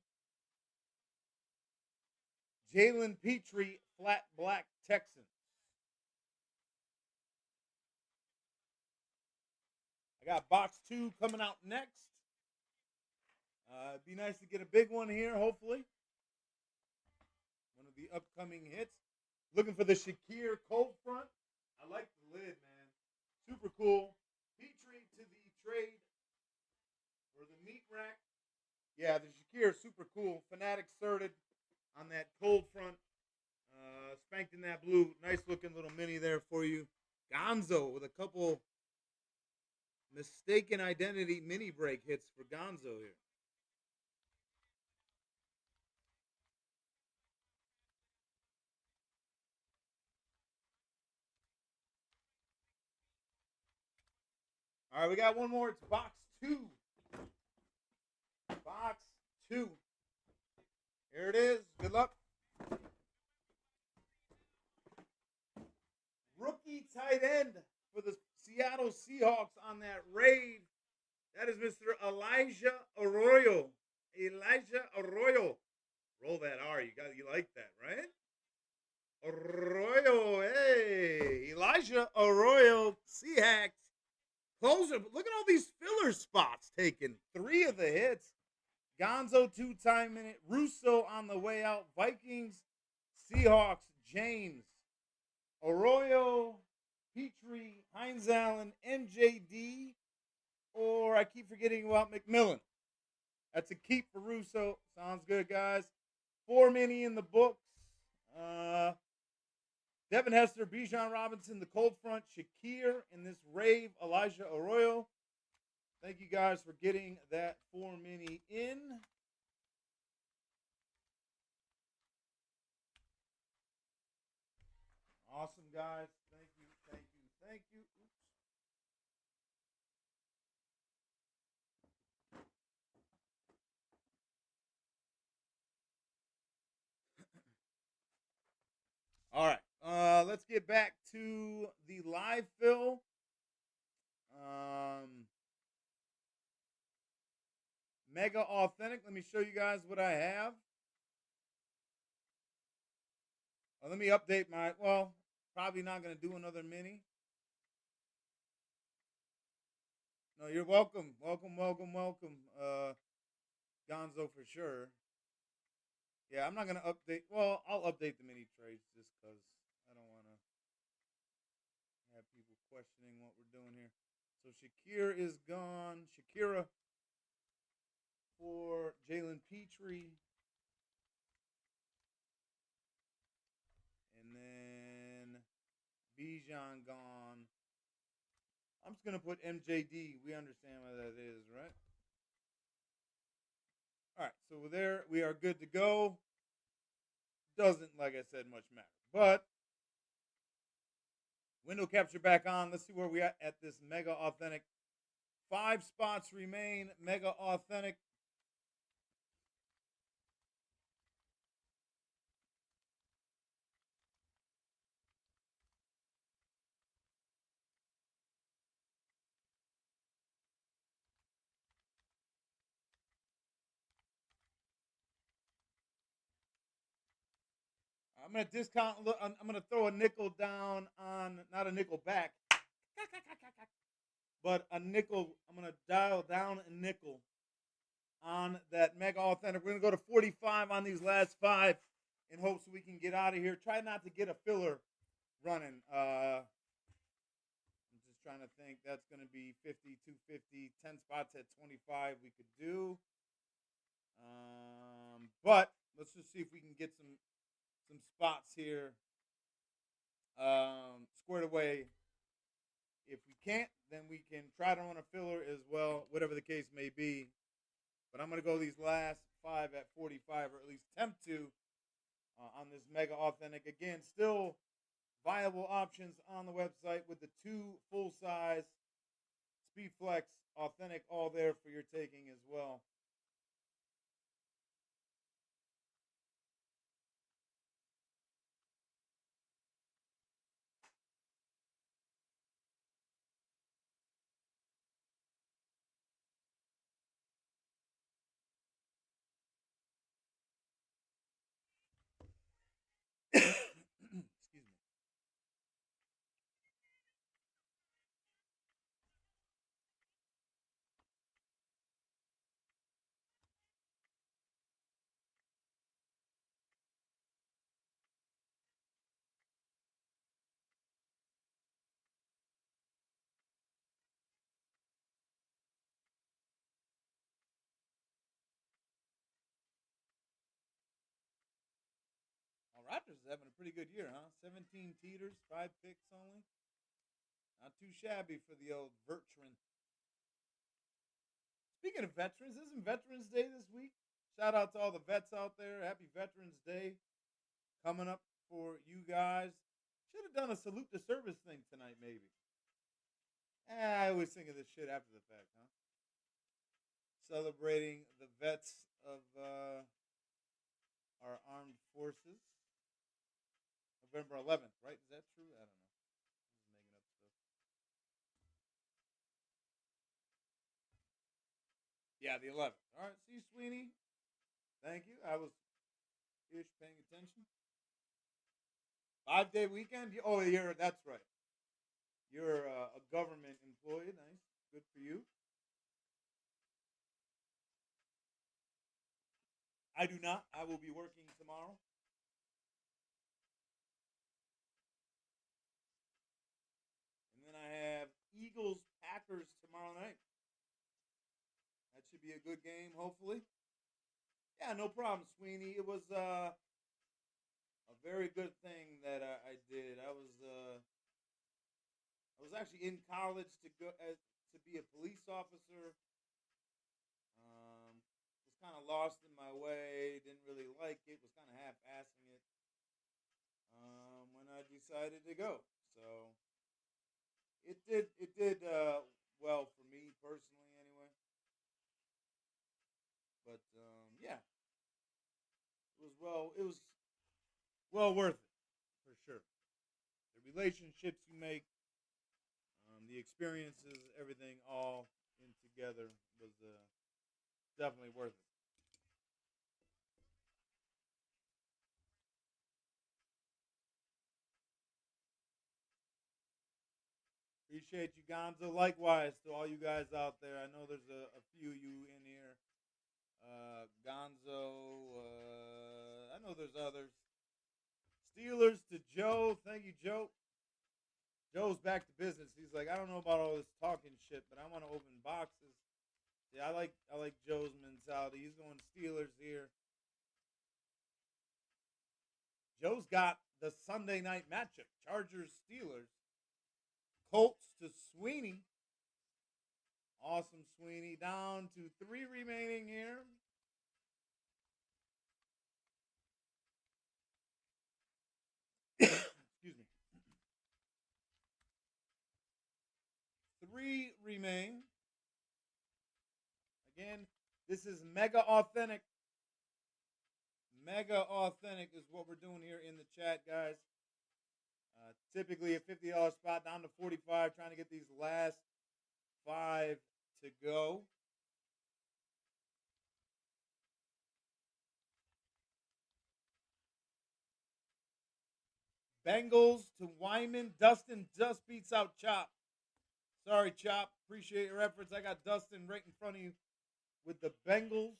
Jalen Petrie flat black Texans. I got box 2 coming out next. It'd be nice to get a big one here, hopefully. One of the upcoming hits. Looking for the Shakir cold front. I like the lid, man. Super cool. Petrie to the trade or the meat rack. Yeah, the Shakir is super cool. Fanatic certed on that cold front. Spanked in that blue. Nice looking little mini there for you. Gonzo with a couple mistaken identity mini break hits for Gonzo here. All right, we got one more. It's box 2. Box 2. Here it is. Good luck. Rookie tight end for the Seattle Seahawks on that raid. That is Mr. Elijah Arroyo. Elijah Arroyo. Roll that R. You like that, right? Arroyo. Hey. Elijah Arroyo. Seahawks. Closer. But look at all these filler spots taken. 3 of the hits. Gonzo 2-time minute. Russo on the way out. Vikings. Seahawks. James. Arroyo, Petrie, Hines Allen, MJD, or I keep forgetting about McMillan. That's a keep for Russo. Sounds good, guys. 4 mini in the books. Devin Hester, Bijan Robinson, the cold front, Shakir in this rave, Elijah Arroyo. Thank you guys for getting that 4 mini in. Awesome, guys. Thank you, thank you, thank you. Oops. All right. Let's get back to the live fill. Mega authentic. Let me show you guys what I have. Let me update my, well, probably not going to do another mini. No, you're welcome. Welcome, welcome, welcome. Gonzo for sure. Yeah, I'm not going to update. Well, I'll update the mini trades just because I don't want to have people questioning what we're doing here. So Shakir is gone. Shakira for Jalen Petrie. And then Bijan gone. I'm just going to put MJD. We understand what that is, right? All right, so there we are good to go. Doesn't, like I said, much matter. But window capture back on. Let's see where we at this mega authentic. 5 spots remain. Mega authentic. I'm going to discount. I'm going to throw a nickel down on, not a nickel back, but a nickel. I'm going to dial down a nickel on that mega authentic. We're going to go to 45 on these last 5 in hopes we can get out of here. Try not to get a filler running. I'm just trying to think. That's going to be 50, 250, 10 spots at 25 we could do. But let's just see if we can get some spots here squared away. If we can't, then we can try to run a filler as well, whatever the case may be. But I'm going to go these last 5 at 45, or at least attempt to, on this mega authentic. Again, still viable options on the website with the 2 full-size Speedflex authentic all there for your taking as well. Rodgers is having a pretty good year, huh? 17 teeters, 5 picks only. Not too shabby for the old veteran. Speaking of veterans, isn't Veterans Day this week? Shout out to all the vets out there. Happy Veterans Day coming up for you guys. Should have done a salute to service thing tonight, maybe. I always think of this shit after the fact, huh? Celebrating the vets of our armed forces. November 11th, right? Is that true? I don't know. I'm just making up stuff. Yeah, the 11th. All right, see, Sweeney. Thank you. I was ish paying attention. 5-day weekend? Oh, that's right. You're a government employee. Nice. Good for you. I do not. I will be working tomorrow. And then I have Eagles Packers tomorrow night. That should be a good game, hopefully. Yeah, no problem, Sweeney. It was a very good thing that I did. I was actually in college to be a police officer. Was kind of lost in my way. Didn't really like it. Was kind of half-assing it when I decided to go. So it did well for me personally, anyway. But yeah, it was well worth it for sure. The relationships you make, the experiences, everything all in together was definitely worth it. Appreciate you, Gonzo. Likewise to all you guys out there. I know there's a few of you in here. Gonzo. I know there's others. Steelers to Joe. Thank you, Joe. Joe's back to business. He's like, I don't know about all this talking shit, but I want to open boxes. Yeah, I like Joe's mentality. He's going Steelers here. Joe's got the Sunday night matchup: Chargers Steelers. Colts to Sweeney. Awesome, Sweeney. Down to 3 remaining here. Excuse me. 3 remain. Again, this is mega authentic. Mega authentic is what we're doing here in the chat, guys. Typically a $50 spot down to 45, trying to get these last 5 to go. Bengals to Wyman. Dustin just beats out Chop. Sorry, Chop. Appreciate your efforts. I got Dustin right in front of you with the Bengals.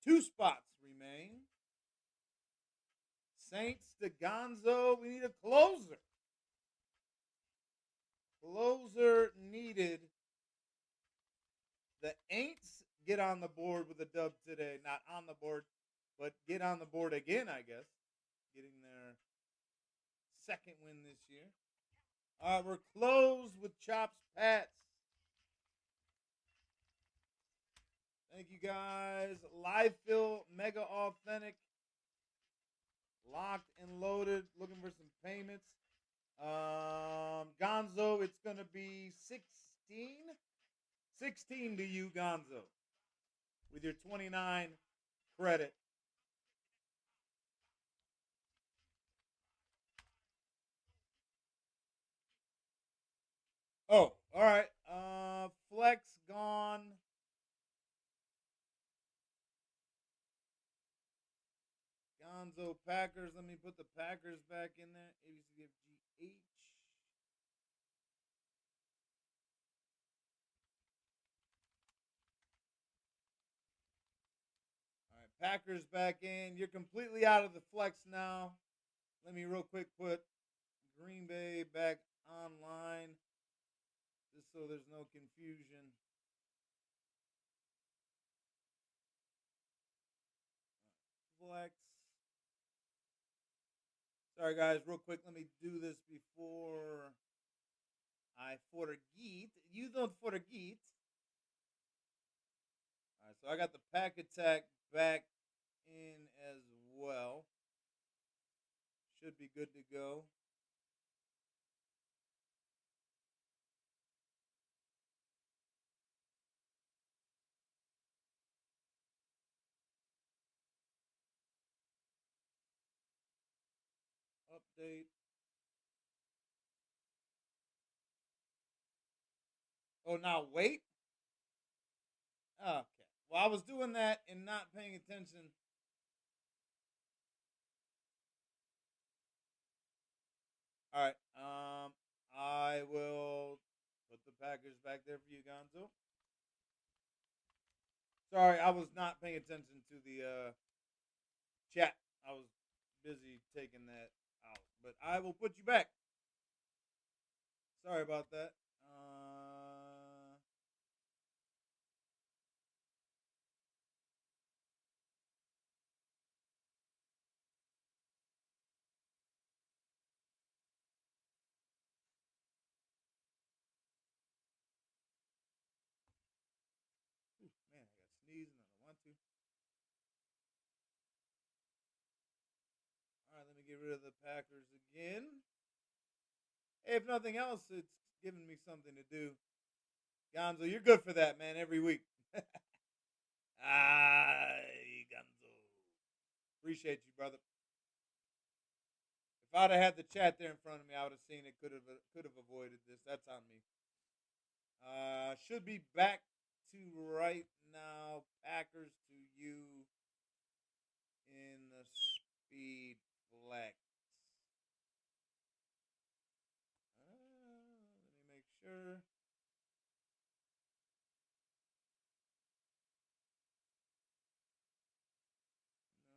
Two spots remain. Saints to Gonzo. We need a closer. Closer needed. The Aints get on the board with a dub today. Not on the board, but get on the board again, I guess. Getting their second win this year. We're closed with Chops Pats. Thank you guys. Live fill, mega authentic. Locked and loaded. Looking for some payments. Gonzo, it's going to be 16. 16 to you, Gonzo. With your 29 credit. Oh, all right. Flex gone. Gonzo Packers. Let me put the Packers back in there. ABCDFGH. All right, Packers back in. You're completely out of the flex now. Let me real quick put Green Bay back online, just so there's no confusion. Flex. Sorry, guys, real quick. Let me do this before I forget. You don't forget. All right, so I got the pack attack back in as well. Should be good to go. Update. Oh, now wait. Okay. Well, I was doing that and not paying attention. All right. I will put the Packers back there for you, Gonzo. Sorry, I was not paying attention to the chat. I was busy taking that out, but I will put you back. Sorry about that. Man, I got sneezing. I don't want to. All right, let me get rid of the Packers again. Hey, if nothing else, it's giving me something to do. Gonzo, you're good for that, man. Every week. Gonzo. Appreciate you, brother. If I'd have had the chat there in front of me, I would have seen it. Could have avoided this. That's on me. Should be back to right now. Packers to you in the speed flex. Let me make sure.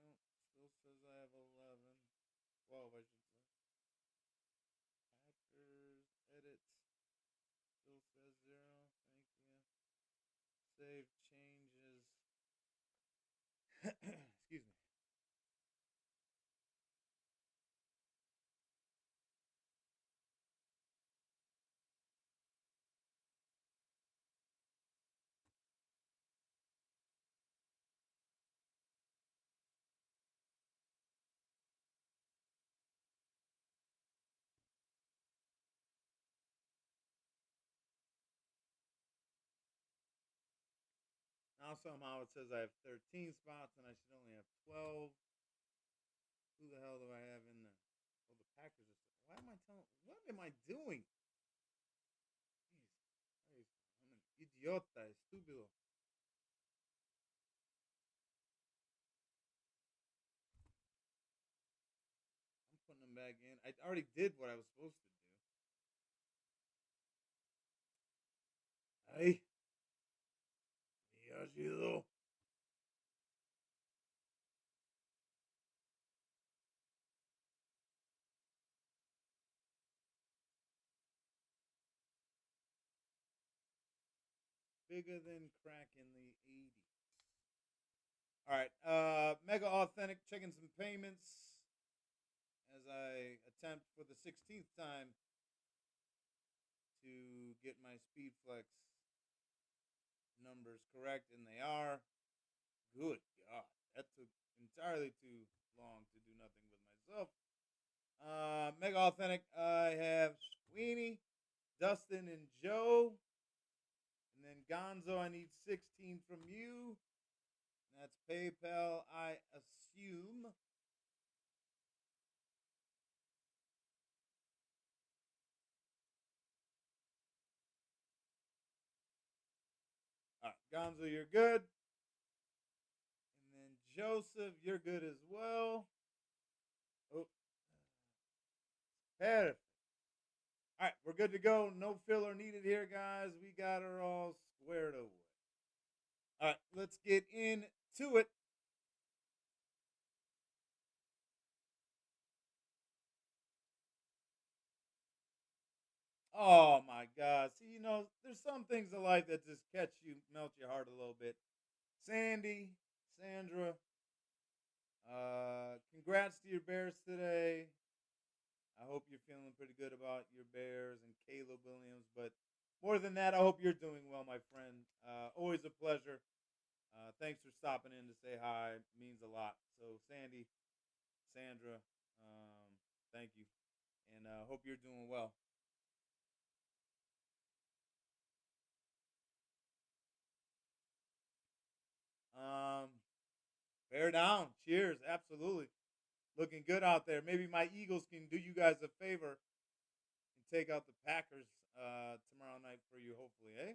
No, still says I have 11. 12, I should say. Packers, edit. Still says 0. Thank you. Save changes. Excuse me. Now somehow it says I have 13 spots and I should only have 12. Who the hell do I have in there? Oh, the Packers are. Why am I telling? What am I doing? Jeez, I'm an idiota, estúpido. I'm putting them back in. I already did what I was supposed to do. Ay, me ayudó. Bigger than crack in the 80s. All right. Mega Authentic checking some payments as I attempt for the 16th time to get my Speedflex numbers correct, and they are. Good God. That took entirely too long to do nothing with myself. Mega Authentic, I have Sweeney, Dustin, and Joe. And then Gonzo, I need 16 from you. That's PayPal, I assume. All right, Gonzo, you're good. And then Joseph, you're good as well. Oh, perfect. All right, we're good to go. No filler needed here, guys. We got her all squared away. All right, let's get into it. Oh my God. See, there's some things in life that just catch you, melt your heart a little bit. Sandy, Sandra, congrats to your Bears today. I hope you're feeling pretty good about your Bears and Caleb Williams. But more than that, I hope you're doing well, my friend. Always a pleasure. Thanks for stopping in to say hi. It means a lot. So, Sandy, Sandra, thank you. And hope you're doing well. Um, Bear down. Cheers. Absolutely. Looking good out there. Maybe my Eagles can do you guys a favor and take out the Packers tomorrow night for you, hopefully, eh?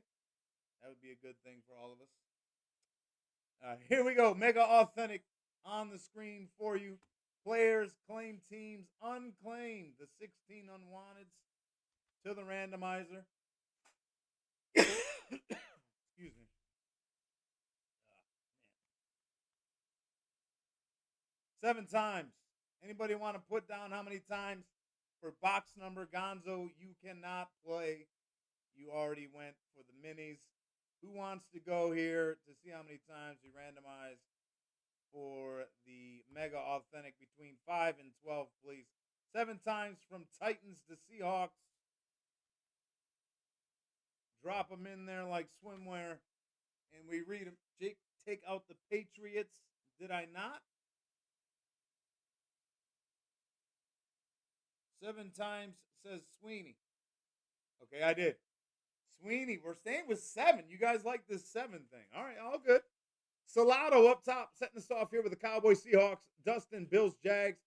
That would be a good thing for all of us. Here we go. Mega Authentic on the screen for you. Players, claim teams, unclaimed. The 16 unwanteds to the randomizer. Excuse me. 7 times. Anybody want to put down how many times for box number? Gonzo, you cannot play. You already went for the minis. Who wants to go here to see how many times we randomize for the Mega Authentic between 5 and 12, please? 7 times from Titans to Seahawks. Drop them in there like swimwear, and we read them. Jake, take out the Patriots. Did I not? 7 times says Sweeney. Okay, I did. Sweeney, we're staying with 7. You guys like this 7 thing. All right, all good. Salado up top, setting us off here with the Cowboys, Seahawks, Dustin, Bills, Jags,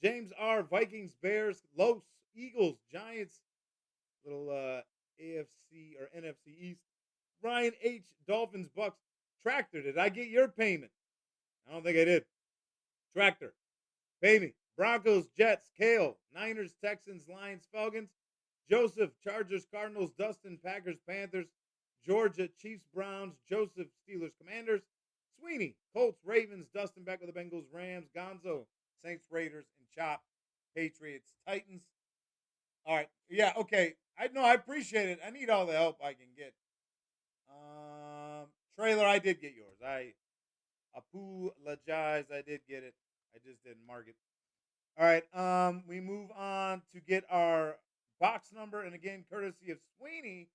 James R, Vikings, Bears, Los, Eagles, Giants, little AFC or NFC East, Ryan H, Dolphins, Bucks, Tractor, did I get your payment? I don't think I did. Tractor, pay me. Broncos, Jets, Kale, Niners, Texans, Lions, Falcons, Joseph, Chargers, Cardinals, Dustin, Packers, Panthers, Georgia, Chiefs, Browns, Joseph, Steelers, Commanders, Sweeney, Colts, Ravens, Dustin back with the Bengals, Rams, Gonzo, Saints, Raiders, and Chop, Patriots, Titans. All right. Yeah, okay. I know I appreciate it. I need all the help I can get. Trailer, I did get yours. I apologize. I did get it. I just didn't mark it. All right. We move on to get our box number. And again, courtesy of Sweeney,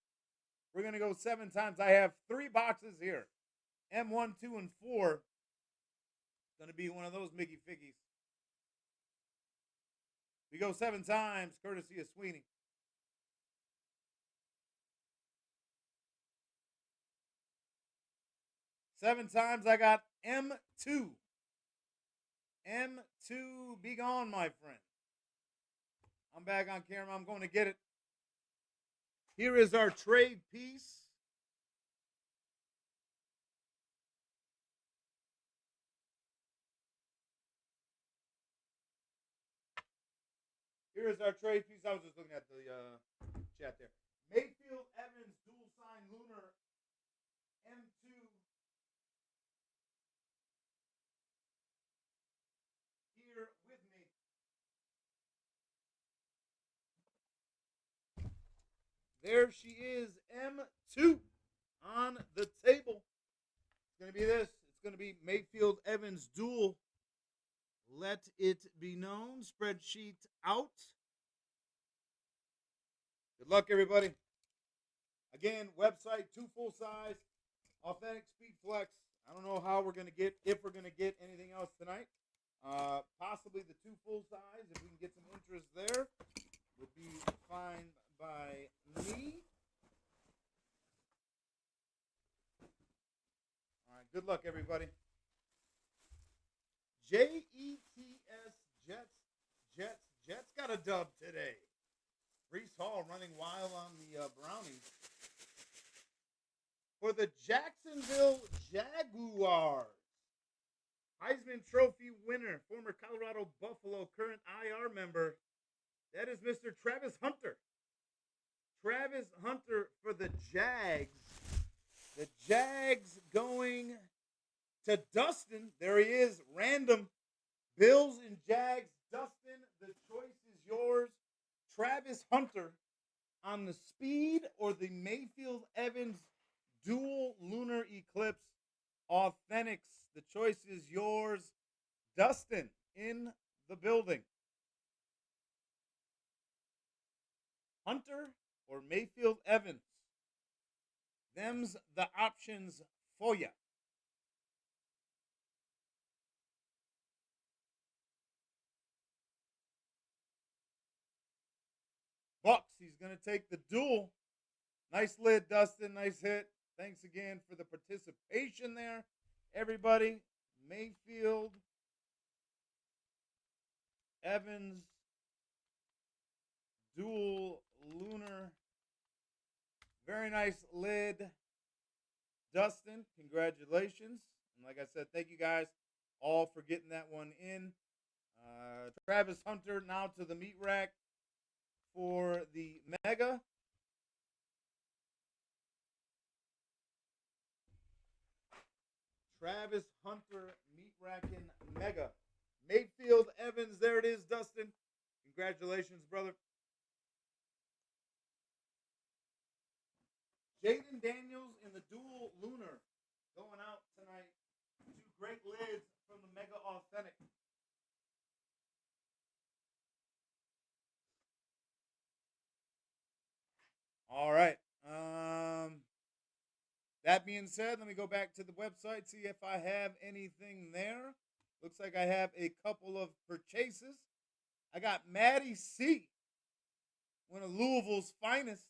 we're going to go 7 times. I have 3 boxes here. M1, 2, and 4. Going to be one of those Mickey Figgies. We go 7 times, courtesy of Sweeney. 7 times, I got M2. M2, be gone, my friend. I'm back on camera. I'm going to get it. Here is our trade piece. Here is our trade piece. I was just looking at the chat there. Mayfield Evans dual sign lunar M2 here with me. There she is, M2 on the table. It's going to be this. It's going to be Mayfield Evans dual. Let it be known. Spreadsheet out. Good luck, everybody. Again, website, 2 full size, authentic speed flex. I don't know how we're going to get, if we're going to get anything else tonight. Possibly the 2 full size, if we can get some interest there, would be fine by me. All right, good luck, everybody. JETS, Jets got a dub today. Brees Hall running wild on the Brownies. For the Jacksonville Jaguars, Heisman Trophy winner, former Colorado Buffalo, current IR member, that is Mr. Travis Hunter. Travis Hunter for the Jags. The Jags going to Dustin. There he is, random. Bills and Jags. Dustin, the choice is yours. Travis Hunter on the Speed or the Mayfield Evans Dual Lunar Eclipse Authentics? The choice is yours. Dustin in the building. Hunter or Mayfield Evans? Them's the options for you. Bucks, he's going to take the duel. Nice lid, Dustin. Nice hit. Thanks again for the participation there, everybody. Mayfield, Evans, dual lunar. Very nice lid, Dustin. Congratulations. And like I said, thank you guys all for getting that one in. Travis Hunter now to the meat rack for the Mega. Travis Hunter meat racking Mega. Mayfield Evans, there it is, Dustin. Congratulations, brother. Jaden Daniels in the dual lunar going out tonight. Two great lids from the Mega Authentic. All right. That being said, let me go back to the website, see if I have anything there. Looks like I have a couple of purchases. I got Maddie C, one of Louisville's finest.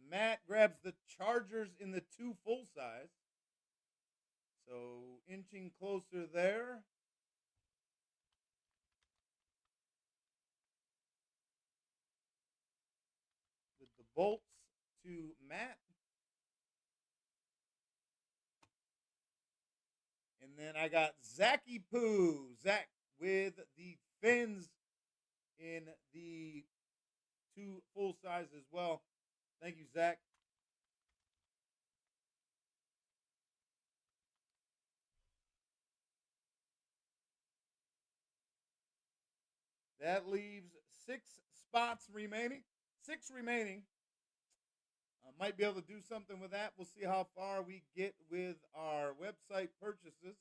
Matt grabs the Chargers in the 2 full size. So inching closer there. With the bolts to Matt. And then I got Zachy Poo. Zach with the fins in the 2 full size as well. Thank you, Zach. That leaves 6 spots remaining. 6 remaining. Might be able to do something with that. We'll see how far we get with our website purchases.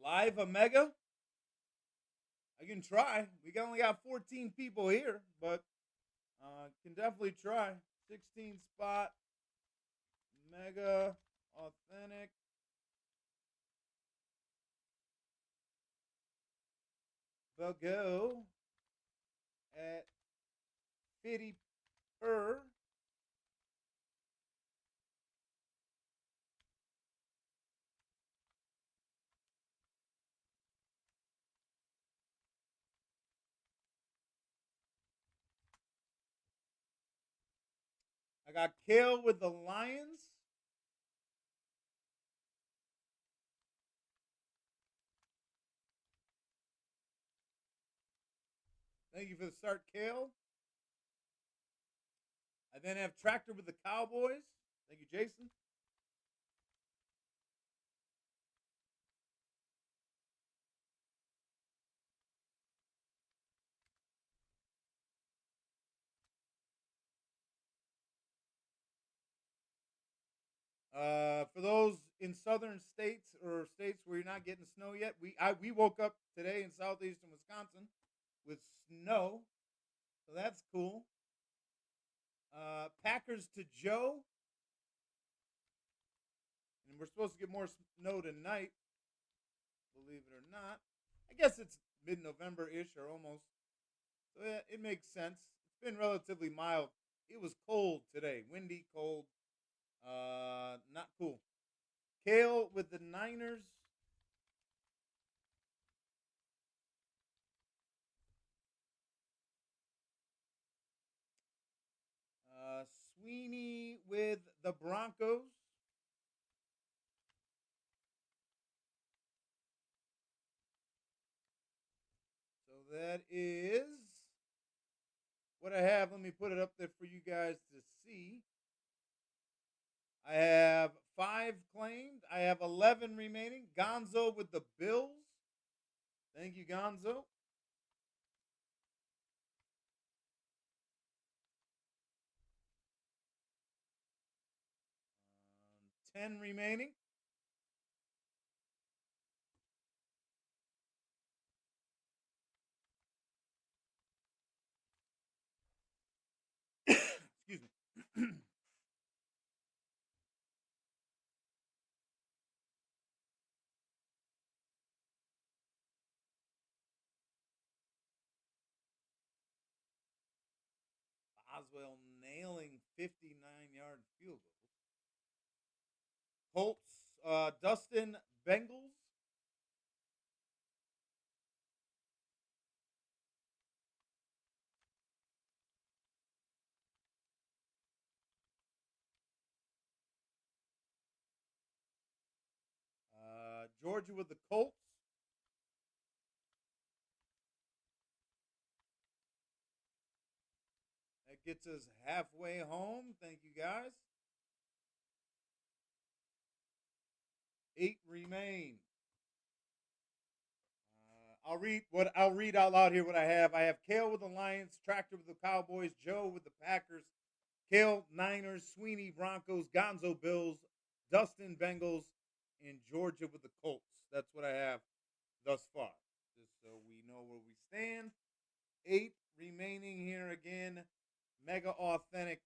Live Omega. I can try. We only got 14 people here, but can definitely try. 16 spot Mega Authentic. They'll go at 50 per. I got Kale with the Lions. Thank you for the start, Kale. I then have Tractor with the Cowboys. Thank you, Jason. For those in southern states or states where you're not getting snow yet, we woke up today in southeastern Wisconsin with snow, so that's cool. Packers to Joe, and we're supposed to get more snow tonight. Believe it or not, I guess it's mid-November ish or almost. So yeah, it makes sense. It's been relatively mild. It was cold today, windy, cold. Not cool. Kale with the Niners. Sweeney with the Broncos. that is what I have. Let me put it up there for you guys to see. I have 5 claimed. I have 11 remaining. Gonzo with the Bills. Thank you, Gonzo. 10 remaining. Excuse me. Boswell nailing 59-yard field goals. Colts, Dustin Bengals. Georgia with the Colts. That gets us halfway home. Thank you, guys. 8 remain. I'll read out loud here what I have. I have Kale with the Lions, Tractor with the Cowboys, Joe with the Packers, Kale Niners, Sweeney Broncos, Gonzo Bills, Dustin Bengals, and Georgia with the Colts. That's what I have thus far. Just so we know where we stand. 8 remaining here again. Mega authentic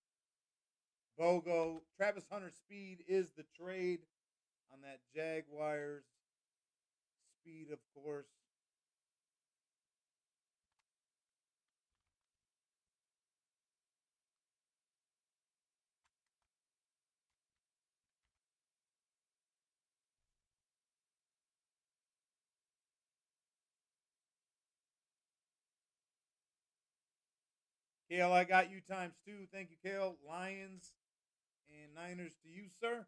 BOGO. Travis Hunter speed is the trade on that Jaguars. Speed, of course. Kale, I got you ×2. Thank you, Kale. Lions and Niners to you, sir.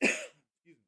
Excuse me.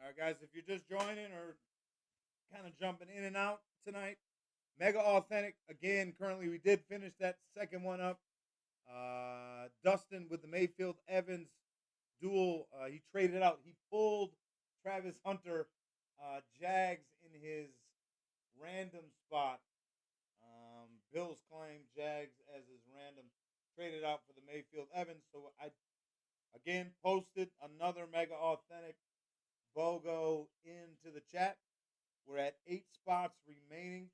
All right, guys, if you're just joining or kind of jumping in and out tonight, Mega Authentic, again, currently we did finish that second one up. Dustin with the Mayfield Evans duel. He traded out. He pulled Travis Hunter, Jags in his random spot. Bills claimed Jags as his random. Traded out for the Mayfield Evans. So I, again, posted another Mega Authentic BOGO into the chat. We're at 8 spots remaining.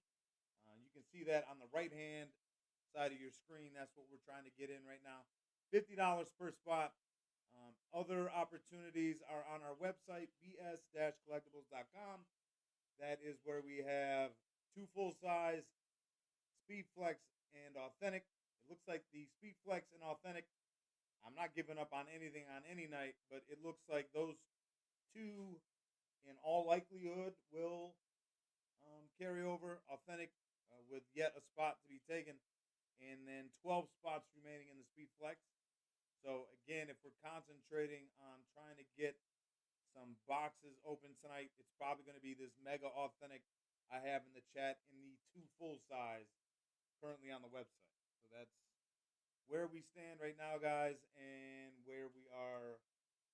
You can see that on the right hand side of your screen. That's what we're trying to get in right now. $50 per spot. Other opportunities are on our website, bs-collectibles.com. That is where we have 2 full-size Speed Flex and Authentic. It looks like the Speed Flex and Authentic, I'm not giving up on anything on any night, but it looks like those two, in all likelihood, will carry over. Authentic with yet a spot to be taken, and then 12 spots remaining in the Speed Flex. So again, if we're concentrating on trying to get some boxes open tonight, it's probably going to be this mega authentic I have in the chat in the two full size currently on the website. So that's where we stand right now, guys, and where we are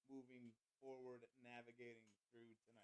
moving forward, navigating through tonight.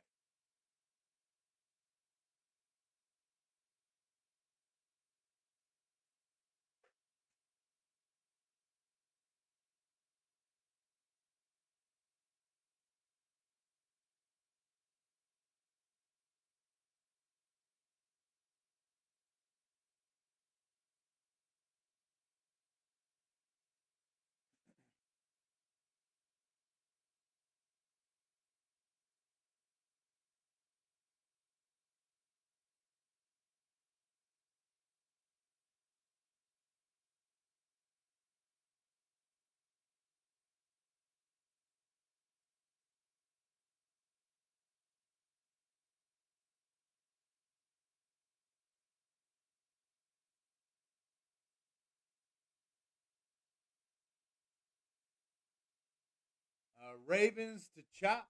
Ravens to Chop.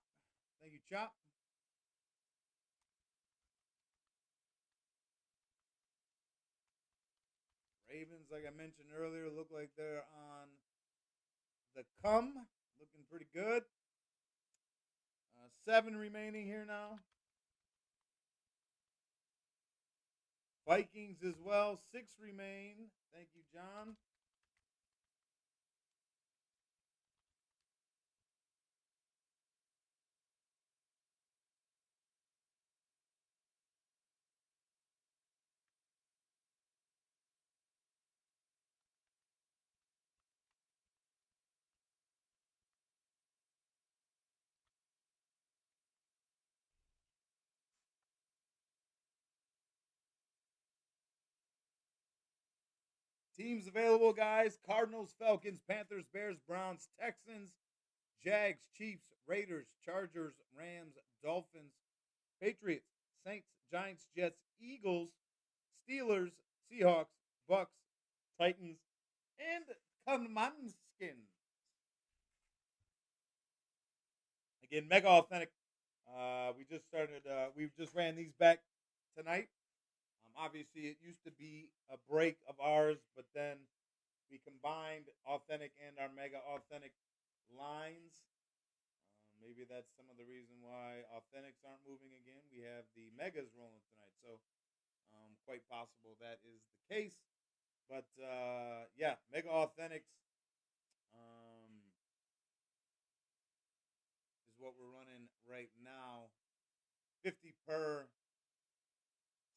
Thank you, Chop. Ravens, like I mentioned earlier, look like they're on the come. Looking pretty good. 7 remaining here now. Vikings as well. 6 remain. Thank you, John. Teams available, guys: Cardinals, Falcons, Panthers, Bears, Browns, Texans, Jags, Chiefs, Raiders, Chargers, Rams, Dolphins, Patriots, Saints, Giants, Jets, Eagles, Steelers, Seahawks, Bucks, Titans, and Commandskins. Again, mega authentic. We just started. We just ran these back tonight. Obviously, it used to be a break of ours, but then we combined authentic and our mega authentic lines. Maybe that's some of the reason why authentics aren't moving again. We have the megas rolling tonight, so quite possible that is the case. But yeah, mega authentics is what we're running right now. 50 per,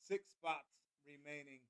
6 spots remaining.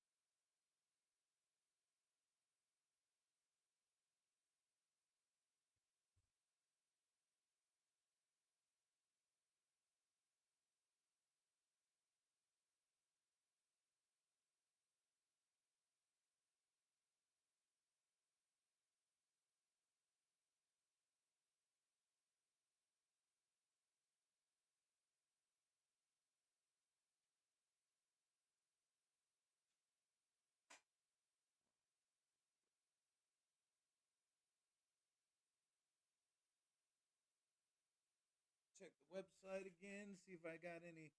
Check the website again, see if I got any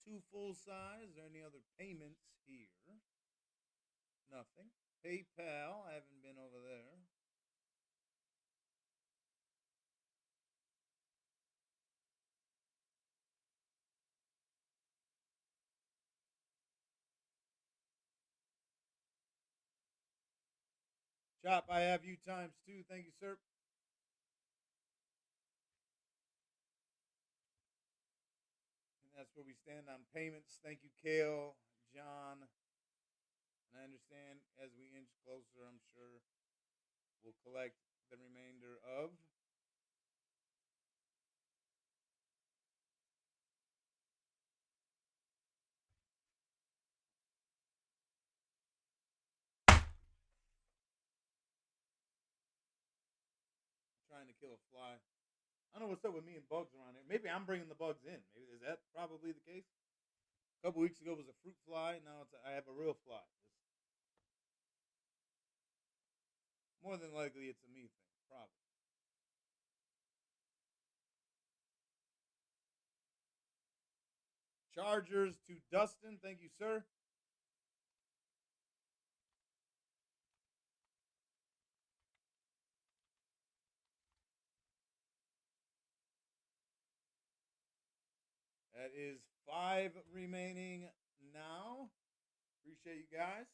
2 full size or any other payments here. Nothing. PayPal, I haven't been over there. Chop, I have you times 2. Thank you, sir. And that's where we stand on payments. Thank you, Kale, John. And I understand as we inch closer, I'm sure we'll collect the remainder of to kill a fly. I don't know what's up with me and bugs around here. Maybe I'm bringing the bugs in. Maybe is that probably the case? A couple weeks ago it was a fruit fly. Now I have a real fly. More than likely, it's a me thing. Probably. Chargers to Dustin. Thank you, sir. That is 5 remaining now. Appreciate you guys.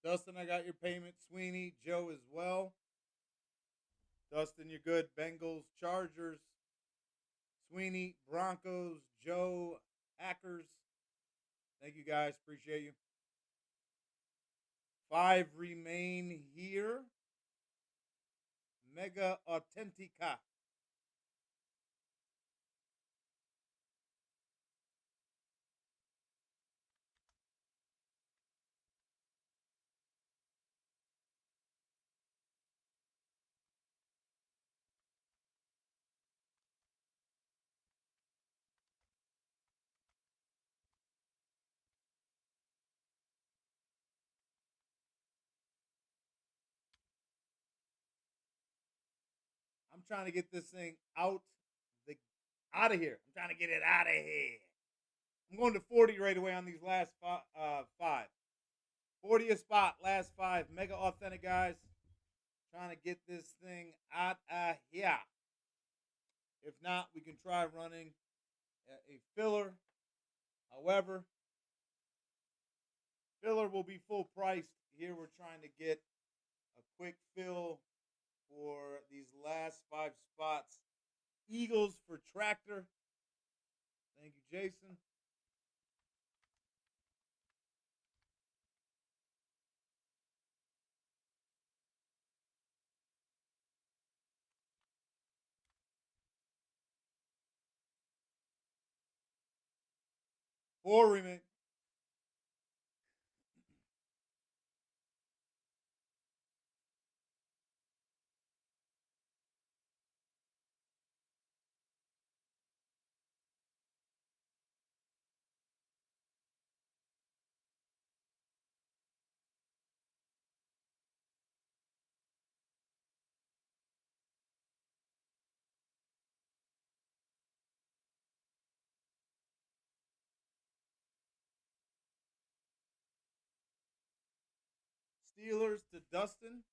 Dustin, I got your payment. Sweeney, Joe as well. Dustin, you're good. Bengals, Chargers. Sweeney, Broncos, Joe, Packers. Thank you guys. Appreciate you. 5 remain here. Mega Authentica. I'm trying to get this thing the out of here. I'm trying to get it out of here. I'm going to 40 right away on these last 5. 40 a spot, last 5. Mega authentic, guys. Trying to get this thing out of here. If not, we can try running a filler. However, filler will be full priced. Here we're trying to get a quick fill for these last 5 spots. Eagles for Tractor. Thank you, Jason. Four remain. Steelers to Dustin,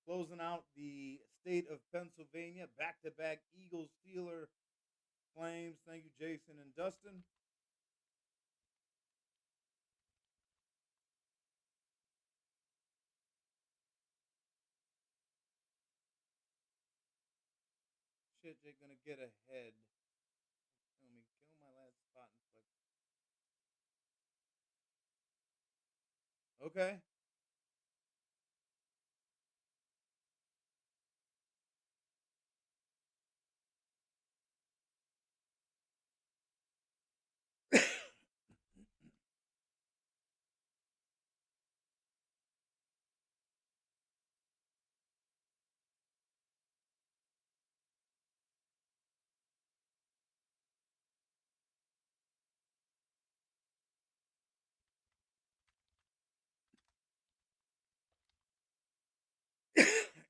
closing out the state of Pennsylvania. Back-to-back Eagles Steeler claims. Thank you, Jason and Dustin. Shit, you're gonna get ahead. Kill me. Kill my last spot and flex. Okay.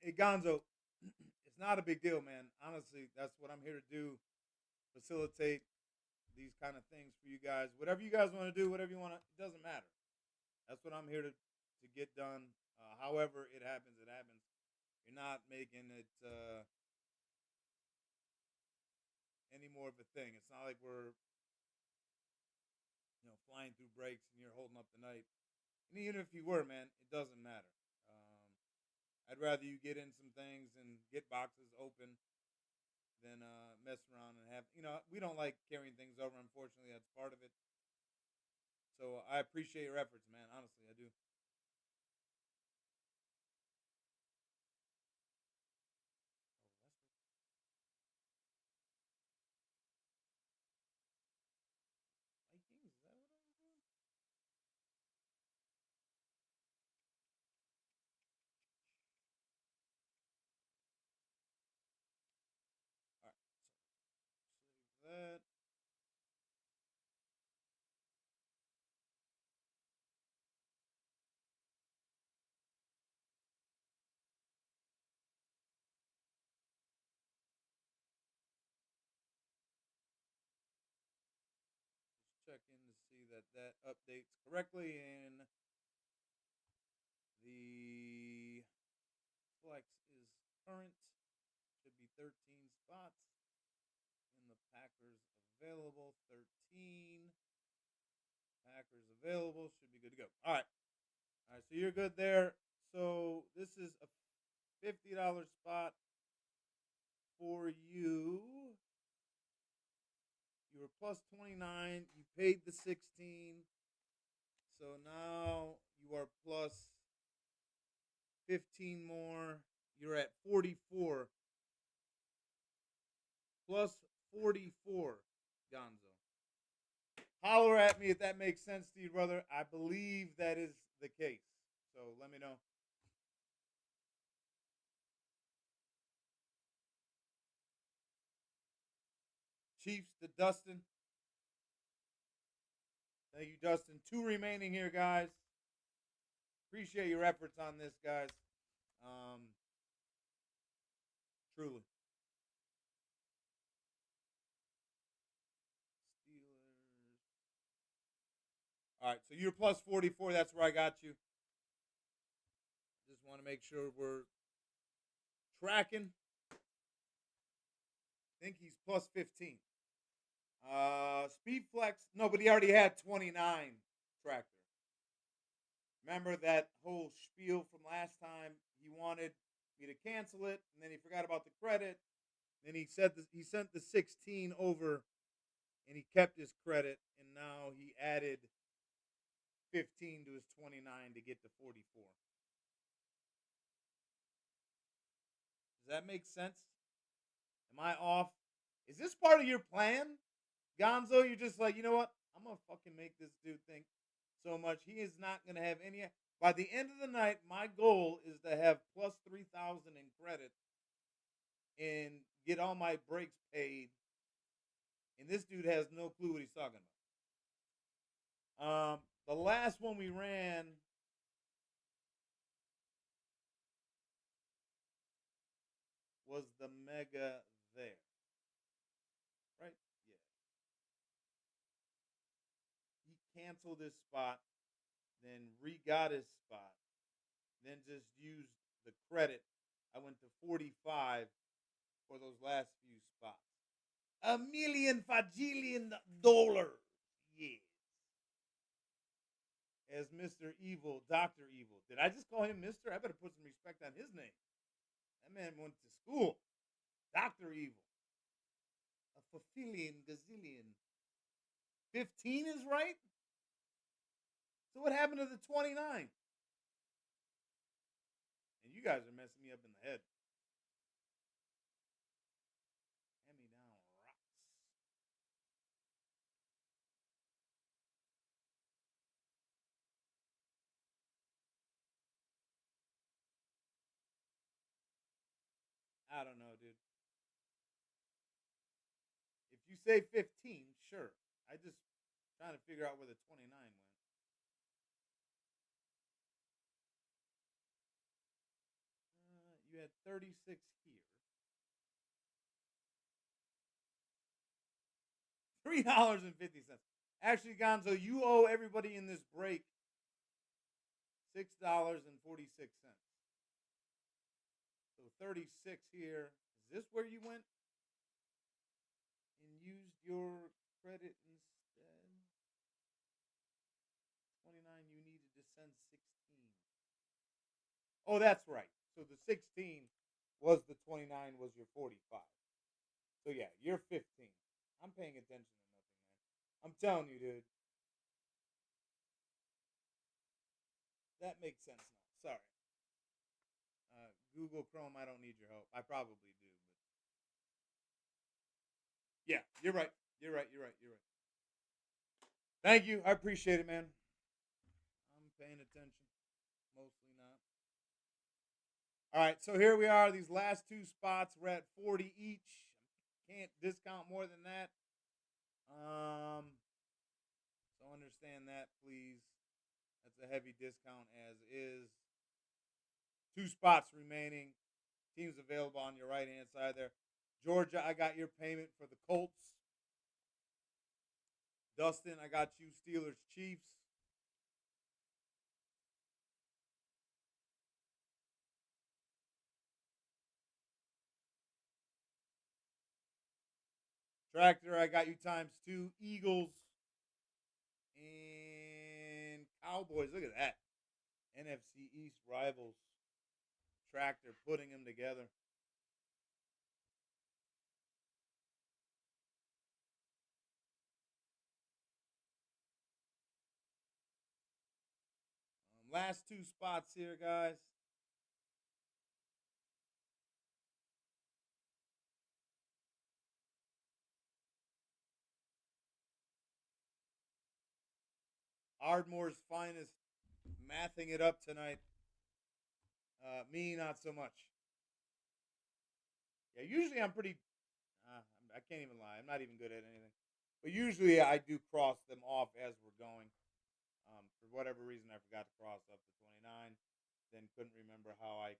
Hey Gonzo, it's not a big deal, man. Honestly, that's what I'm here to do. Facilitate these kind of things for you guys. Whatever you guys want to do, whatever you want to, it doesn't matter. That's what I'm here to get done. However it happens, it happens. You're not making it any more of a thing. It's not like we're flying through breaks and you're holding up the night. And even if you were, man, it doesn't matter. I'd rather you get in some things and get boxes open than mess around and have. We don't like carrying things over. Unfortunately, that's part of it. So I appreciate your efforts, man. Honestly, I do. Vikings, is that what I'm doing? All right, so save that. Just check in to see that that updates correctly, and the flex is current. Should be 13 spots. And the Packers available 13. Packers available. Should be good to go. All right. All right. So you're good there. So this is a $50 spot for you. You were plus 29. You paid the 16. So now you are plus 15 more. You're at 44. Plus 44, Gonzo. Holler at me if that makes sense to you, brother. I believe that is the case. So let me know. Chiefs to Dustin. Thank you, Dustin. 2 remaining here, guys. Appreciate your efforts on this, guys. Truly. Steelers. All right, so you're plus 44. That's where I got you. Just want to make sure we're tracking. I think he's plus 15. Speed Flex. No, but he already had 29 tractor. Remember that whole spiel from last time? He wanted me to cancel it, and then he forgot about the credit. Then he said he sent the 16 over, and he kept his credit, and now he added 15 to his 29 to get to 44. Does that make sense? Am I off? Is this part of your plan, Gonzo? You're just like, you know what? I'm gonna fucking make this dude think so much. He is not gonna have any. By the end of the night, my goal is to have plus 3,000 in credit and get all my breaks paid. And this dude has no clue what he's talking about. The last one we ran was the mega there. Right? Yeah. He canceled his spot, then re got his spot. then just used the credit. I went to 45 for those last few spots. $1,000,000. Yes. As Mr. Evil, Dr. Evil. Did I just call him Mr.? I better put some respect on his name. That man went to school. Dr. Evil. A fulfilling gazillion. 15 is right? So what happened to the 29? And you guys are messing me up in the head. Hand me down rocks. I don't know, dude. If you say 15, sure. I just trying to figure out where the 29 went. You had 36 here. $3.50. Actually, Gonzo, you owe everybody in this break $6.46. So 36 here. Is this where you went and used your credit instead? 29, you needed to send 16. Oh, that's right. So the 16 was the 29 was your 45. So yeah, you're 15. I'm paying attention to nothing, man. I'm telling you, dude. That makes sense now. Sorry. Google Chrome, I don't need your help. I probably do, but yeah, you're right. You're right. You're right. You're right. Thank you. I appreciate it, man. I'm paying attention. Mostly not. All right, so here we are. These last two spots, we're at 40 each. Can't discount more than that. So understand that, please. That's a heavy discount as is. Two spots remaining. Teams available on your right hand side there. Georgia, I got your payment for the Colts. Dustin, I got you Steelers Chiefs. Tractor, I got you ×2 Eagles and Cowboys. Look at that. NFC East rivals. Tractor putting them together. Last two spots here, guys. Ardmore's finest, mathing it up tonight. Me, not so much. Yeah, usually I'm pretty. I can't even lie. I'm not even good at anything. But usually I do cross them off as we're going. For whatever reason, I forgot to cross up to 29. Then couldn't remember how I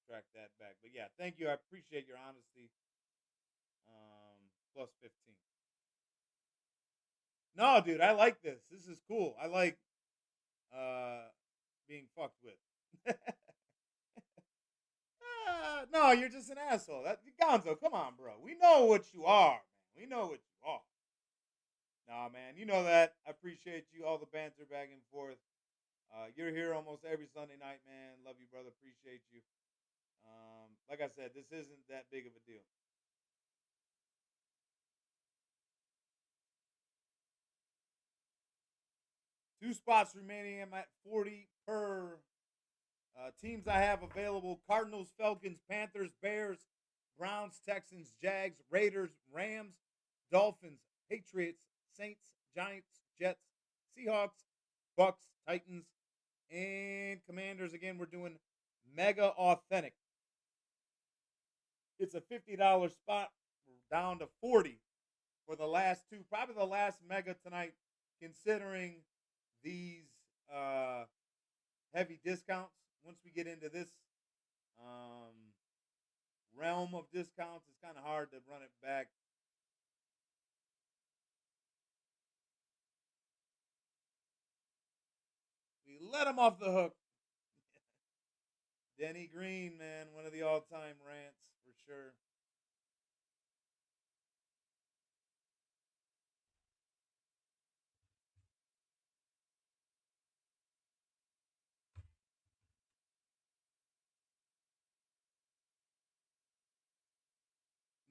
tracked that back. But yeah, thank you. I appreciate your honesty. Plus 15. No, dude, I like this. This is cool. I like being fucked with. No, you're just an asshole. Gonzo, come on, bro. We know what you are, man. We know what you are. Nah, man, you know that. I appreciate you, all the banter back and forth. You're here almost every Sunday night, man. Love you, brother. Appreciate you. Like I said, this isn't that big of a deal. Two spots remaining. I'm at 40 per. Teams I have available: Cardinals, Falcons, Panthers, Bears, Browns, Texans, Jags, Raiders, Rams, Dolphins, Patriots, Saints, Giants, Jets, Seahawks, Bucks, Titans, and Commanders. Again, we're doing Mega Authentic. It's a $50 spot. We're down to 40 for the last two. Probably the last Mega tonight, considering these heavy discounts. Once we get into this realm of discounts, it's kind of hard to run it back. We let them off the hook. Denny Green, man, one of the all-time rants for sure.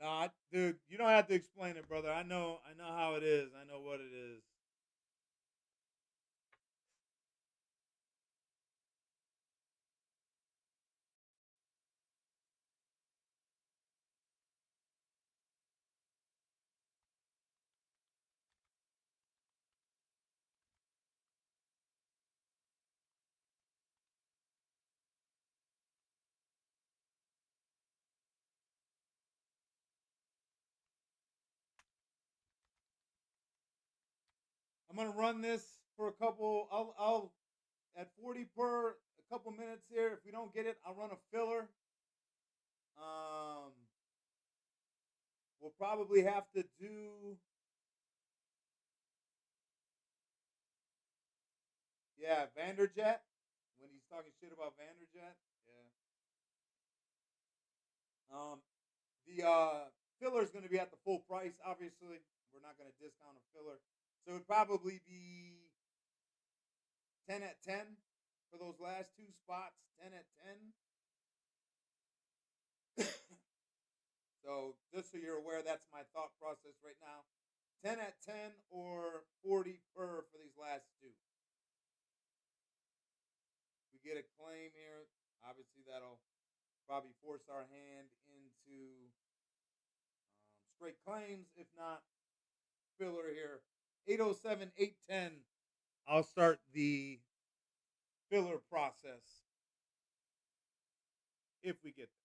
Nah, dude, you don't have to explain it, brother. I know how it is. I know what it is. I'm gonna run this for a couple. I'll at 40 per a couple minutes here. If we don't get it, I'll run a filler. Um, we'll probably have to do. Yeah, Vanderjet when he's talking shit about Vanderjet. Yeah. The filler is going to be at the full price. Obviously, we're not going to discount a filler, so it would probably be 10 at 10 for those last two spots. 10 at 10. So just so you're aware, that's my thought process right now. 10 at 10 or 40 per for these last two. We get a claim here. Obviously, that'll probably force our hand into straight claims. If not, filler here. 807, 810. I'll start the filler process if we get there.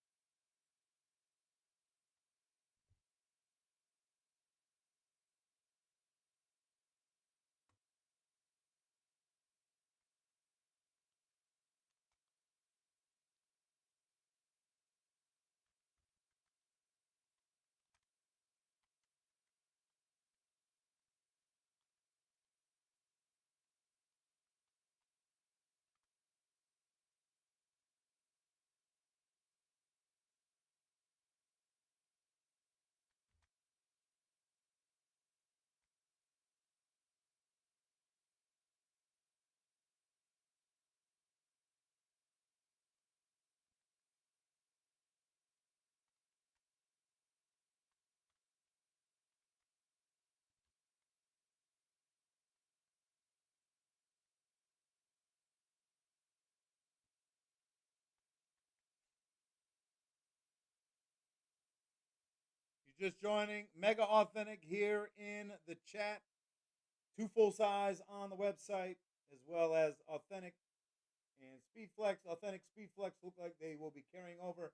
You're just joining Mega Authentic here in the chat. Two full size on the website, as well as Authentic and Speedflex. Authentic Speedflex look like they will be carrying over.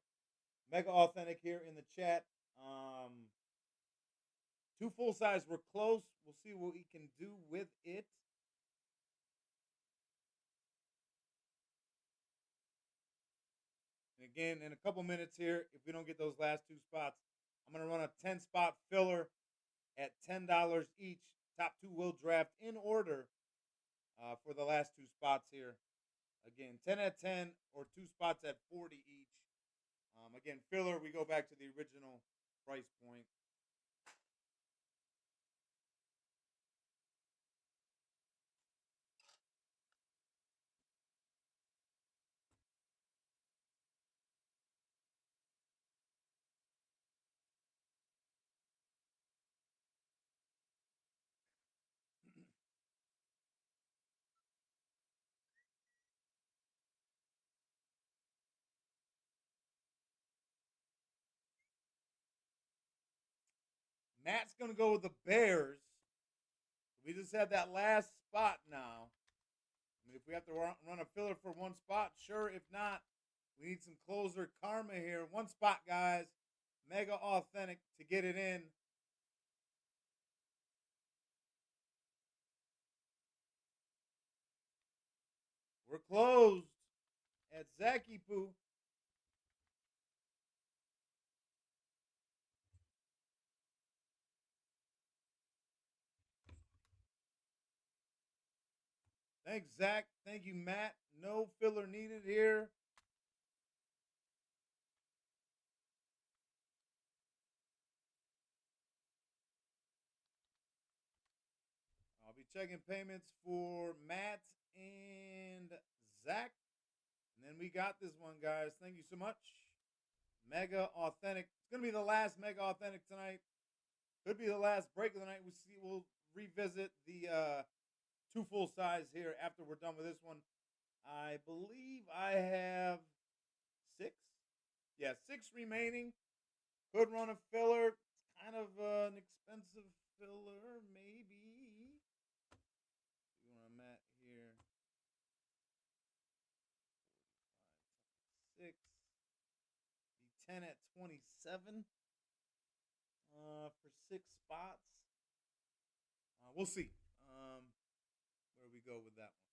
Mega Authentic here in the chat. Two full size were close. We'll see what we can do with it. And again, in a couple minutes here, if we don't get those last two spots, I'm going to run a 10 spot filler at $10 each. Top two will draft in order for the last two spots here. Again, 10 at 10 or two spots at 40 each. Again, filler, we go back to the original price point. Matt's going to go with the Bears. We just have that last spot now. I mean, if we have to run a filler for one spot, sure. If not, we need some closer karma here. One spot, guys. Mega Authentic to get it in. We're closed at Zaki Poo. Thanks, Zach. Thank you, Matt. No filler needed here. checking payments for Matt and Zach. And then we got this one, guys. Thank you so much. Mega Authentic. It's going to be the last Mega Authentic tonight. Could be the last break of the night. We'll revisit the two full size here after we're done with this one. I believe I have 6. Yeah, 6 remaining. Could run a filler. It's kind of an expensive filler, maybe. See where I'm at here. 6. The 10 at 27 for 6 spots. We'll see where we go with that one.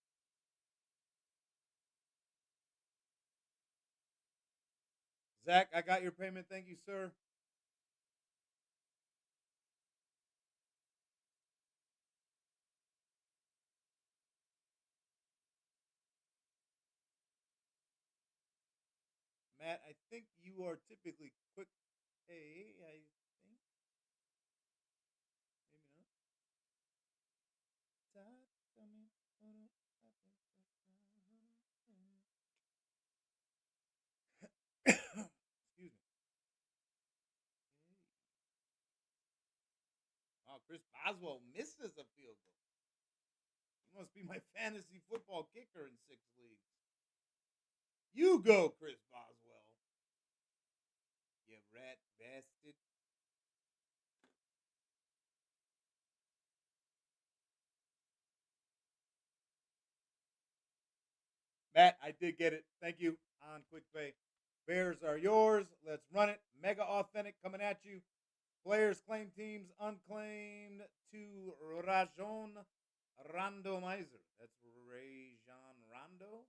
Zach, I got your payment. Thank you, sir. Matt, I think you are typically quick pay. I think. Maybe not. Excuse me. Oh, Chris Boswell misses a field goal. He must be my fantasy football kicker in 6 leagues. You go, Chris Boswell. You rat bastard. Matt, I did get it. Thank you on Quick Pay. Bears are yours. Let's run it. Mega Authentic coming at you. Players, claim teams, unclaimed to Rajon Randomizer. That's Rajon Randomizer?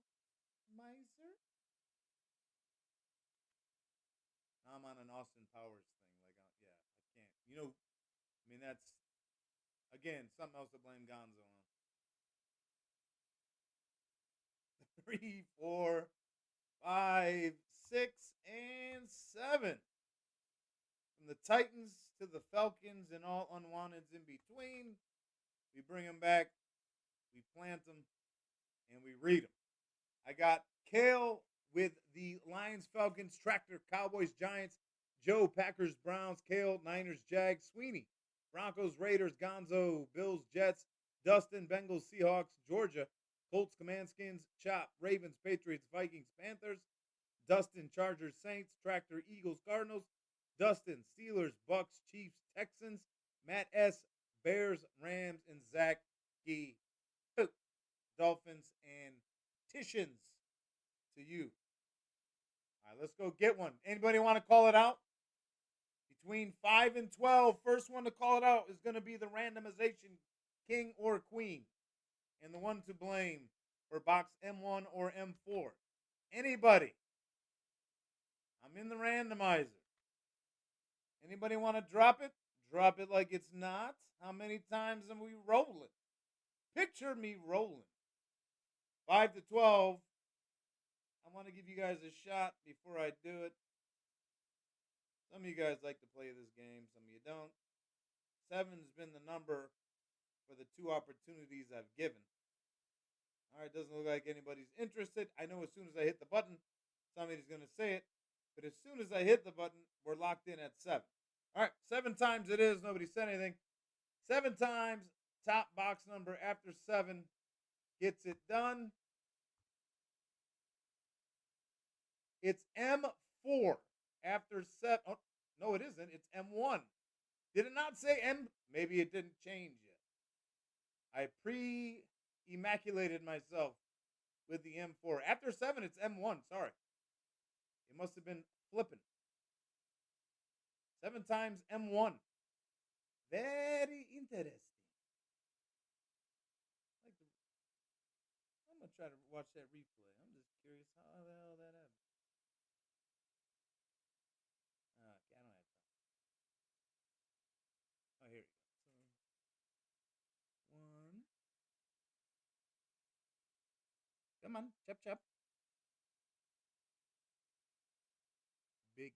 I'm on an Austin Powers thing. Yeah, I can't. I mean, that's, again, something else to blame Gonzo on. 3, 4, 5, 6, and 7. From the Titans to the Falcons and all unwanteds in between, we bring them back, we plant them, and we read them. I got Kale with the Lions, Falcons, Tractor, Cowboys, Giants, Joe, Packers, Browns, Kale, Niners, Jags, Sweeney, Broncos, Raiders, Gonzo, Bills, Jets, Dustin, Bengals, Seahawks, Georgia, Colts, Commandskins, Chop, Ravens, Patriots, Vikings, Panthers, Dustin, Chargers, Saints, Tractor, Eagles, Cardinals, Dustin, Steelers, Bucks, Chiefs, Texans, Matt S., Bears, Rams, and Zach G. Dolphins and Titians to you. All right, let's go get one. Anybody want to call it out? Between 5 and 12, first one to call it out is going to be the randomization king or queen. And the one to blame for box M1 or M4. Anybody? I'm in the randomizer. Anybody want to drop it? Drop it like it's not. How many times are we rolling? Picture me rolling. 5 to 12. I want to give you guys a shot before I do it. Some of you guys like to play this game. Some of you don't. 7's been the number for the 2 opportunities I've given. All right, doesn't look like anybody's interested. I know as soon as I hit the button, somebody's going to say it. But as soon as I hit the button, we're locked in at 7. All right, 7 times it is. Nobody said anything. 7 times, top box number after 7 gets it done. It's M4 after 7. Oh, no, it isn't. It's M1. Did it not say M? Maybe it didn't change yet. I pre-immaculated myself with the M4. After 7, it's M1. Sorry. It must have been flipping. 7 times M1. Very interesting. I'm going to try to watch that replay. I'm just curious how the hell that happened. Okay, I don't have time. Oh, here we go. So, 1. Come on. Chop, chop. Biggie.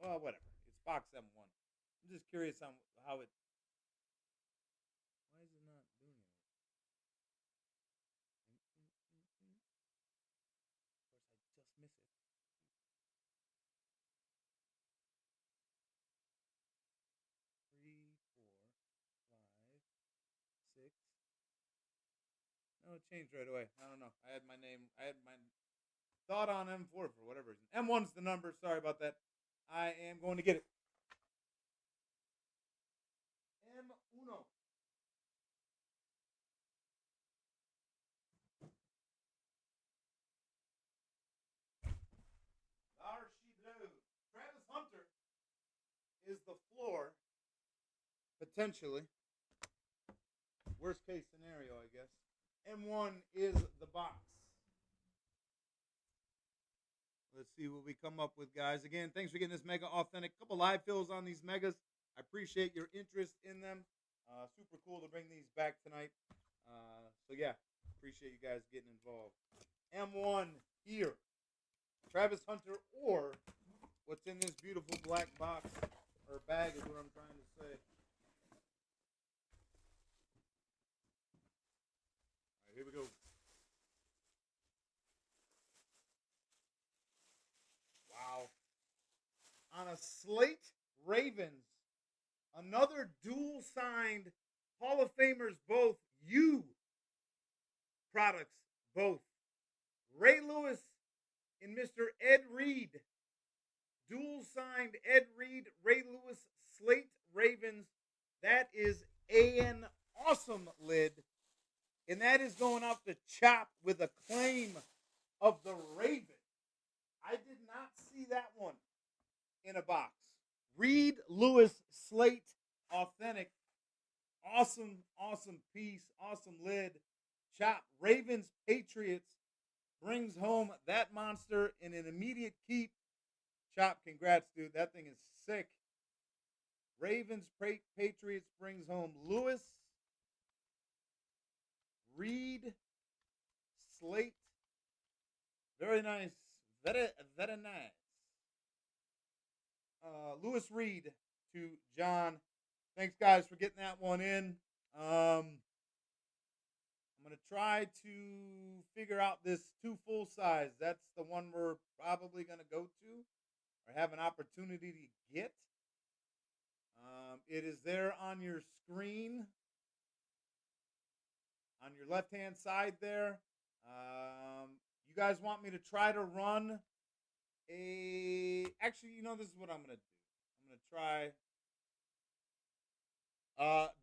Well, whatever. It's box M1. I'm just curious on how it No, it changed right away. I don't know. I had my name. I had my thought on M4 for whatever reason. M1's the number. Sorry about that. I am going to get it. M1. There she blows. Travis Hunter is the floor, potentially. Worst case scenario, I guess. M1 is the box. Let's see what we come up with, guys. Again, thanks for getting this mega authentic. Couple live fills on these megas. I appreciate your interest in them. Super cool to bring these back tonight. So yeah, appreciate you guys getting involved. M1 here. Travis Hunter, or what's in this beautiful black box or bag is what I'm trying to say. All right, here we go. Wow. On a slate, Ravens. Another dual signed Hall of Famers, both you products, both Ray Lewis and Mr. Ed Reed. Dual signed Ed Reed, Ray Lewis, slate Ravens. That is an awesome lid. And that is going off the chop with a claim of the Raven. I did not see that one in a box. Reed Lewis slate authentic. Awesome, awesome piece. Awesome lid. Chop. Ravens Patriots brings home that monster in an immediate keep. Chop, congrats, dude. That thing is sick. Ravens Patriots brings home Lewis, Reed, slate. Very nice. Very, very nice. Lewis Reed to John. Thanks, guys, for getting that one in. I'm going to try to figure out this 2 full size. That's the one we're probably going to go to or have an opportunity to get. It is there on your screen, on your left-hand side there. You guys want me to try to run actually, you know, this is what I'm going to do. I'm going to try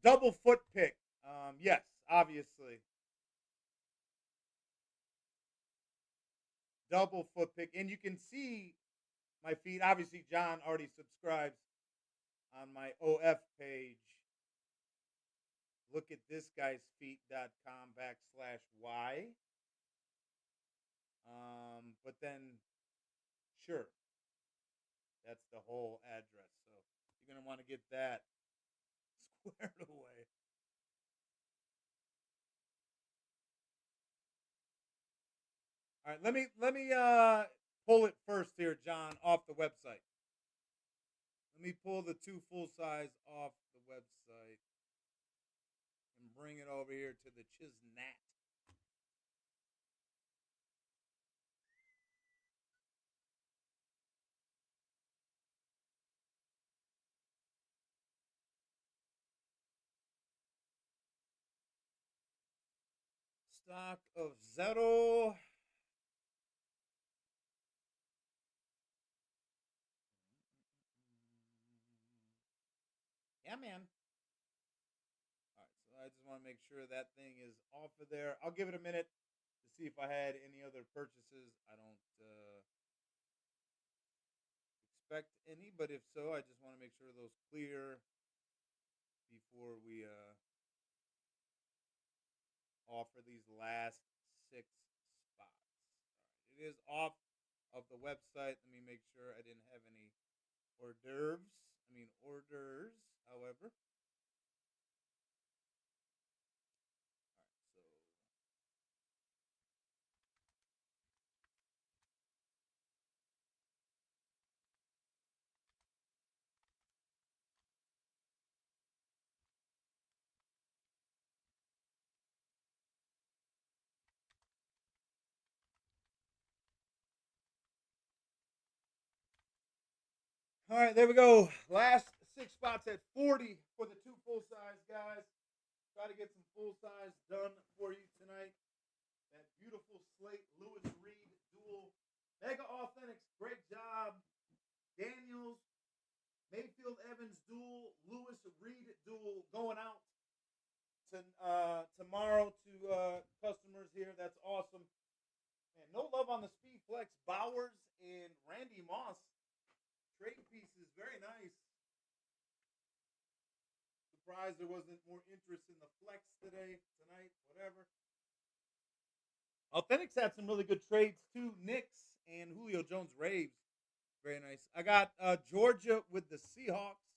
double foot pick. Yes, obviously. Double foot pick. And you can see my feet. Obviously, John already subscribes on my OF page. Look at this guy's feet.com/Y. But then, sure, that's the whole address. So you're going to want to get that squared away. All right, let me pull it first here, John, off the website. Let me pull the 2 full size off the website and bring it over here to the Chiznat. Stock of zero. Yeah, man. All right, so I just want to make sure that thing is off of there. I'll give it a minute to see if I had any other purchases. I don't expect any, but if so, I just want to make sure those clear before we offer these last 6 spots. All right, it is off of the website. Let me make sure I didn't have any hors d'oeuvres. Orders, however. All right, there we go. Last 6 spots at 40 for the 2 full size, guys. Try to get some full size done for you tonight. slate. Lewis Reed duel. Mega Authentics, great job. Daniels, Mayfield Evans duel. Lewis Reed duel going out to tomorrow to customers here. That's awesome. And no love on the Speed Flex. Bowers and Randy Moss trade pieces. Very nice. Surprised there wasn't more interest in the flex today, tonight, whatever. Authentics had some really good trades too. Knicks and Julio Jones Raves. Very nice. I got Georgia with the Seahawks.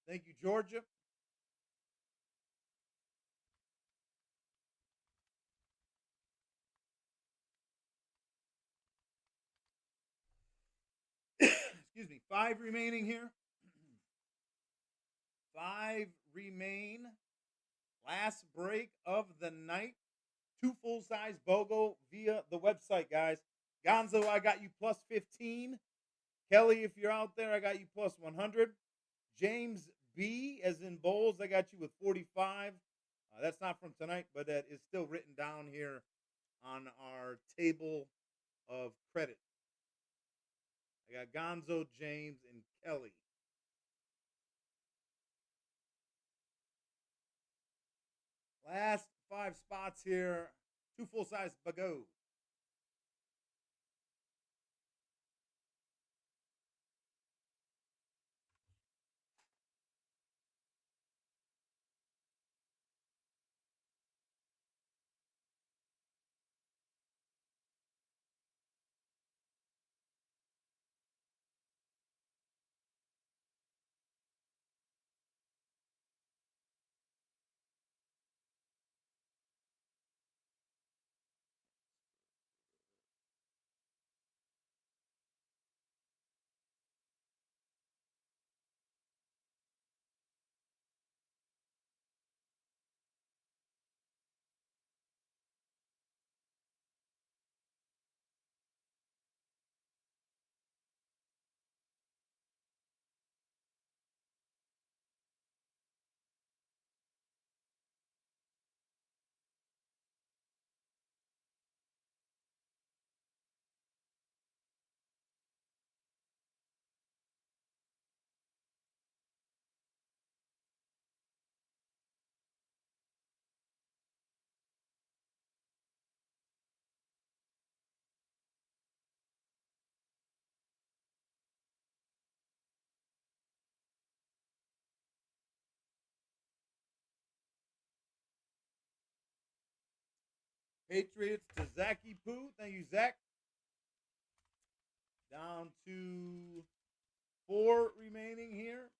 Thank you, Georgia. Excuse me. 5 remaining here. 5 remain. Last break of the night. 2 full-size BOGO via the website, guys. Gonzo, I got you plus 15. Kelly, if you're out there, I got you plus 100. James B, as in Bowles, I got you with 45. That's not from tonight, but that is still written down here on our table of credit. I got Gonzo, James, and Kelly. Last 5 spots here. 2 full-size BOGO. Patriots to Zachy Poo. Thank you, Zach. Down to 4 remaining here.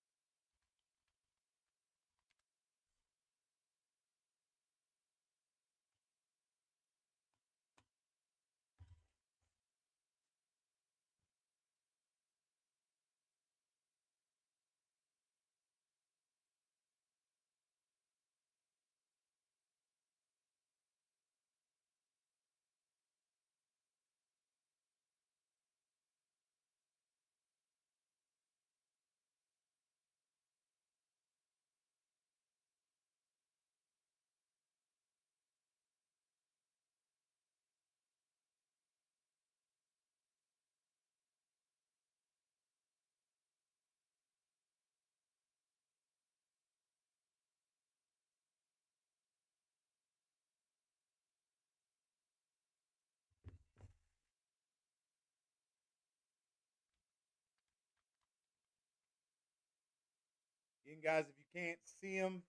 Again, guys, if you can't see them,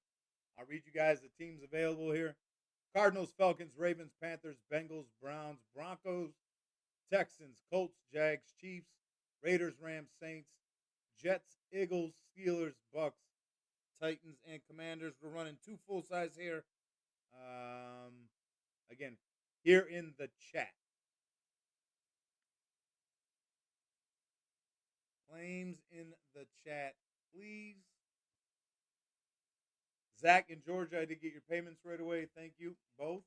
I'll read you guys the teams available here. Cardinals, Falcons, Ravens, Panthers, Bengals, Browns, Broncos, Texans, Colts, Jags, Chiefs, Raiders, Rams, Saints, Jets, Eagles, Steelers, Bucks, Titans, and Commanders. We're running 2 full size here. Again, here in the chat. Claims in the chat, please. Zach and Georgia, I did get your payments right away. Thank you, both.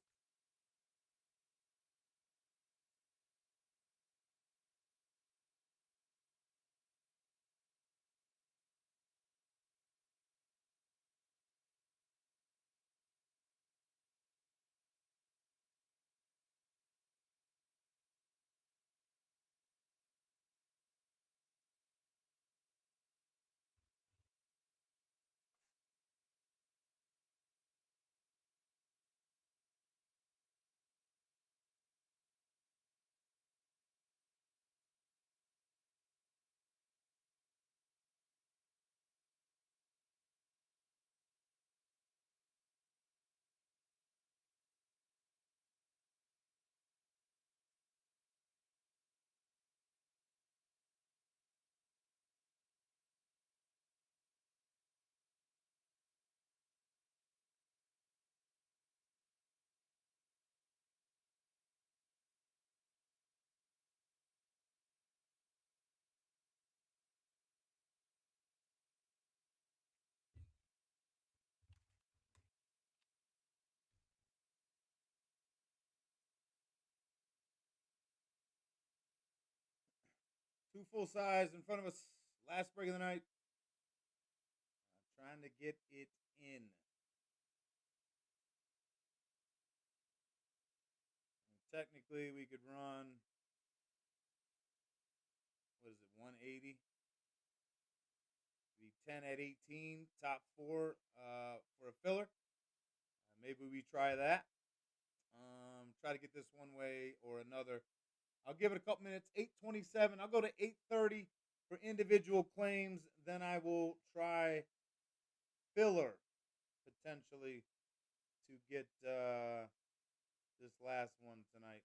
Two full size in front of us. Last break of the night. Trying to get it in. And technically, we could run. What is it? 180. Be 10 at 18. Top four for a filler. Maybe we try that. Try to get this one way or another. I'll give it a couple minutes. 8:27. I'll go to 8:30 for individual claims. Then I will try filler potentially to get this last one tonight.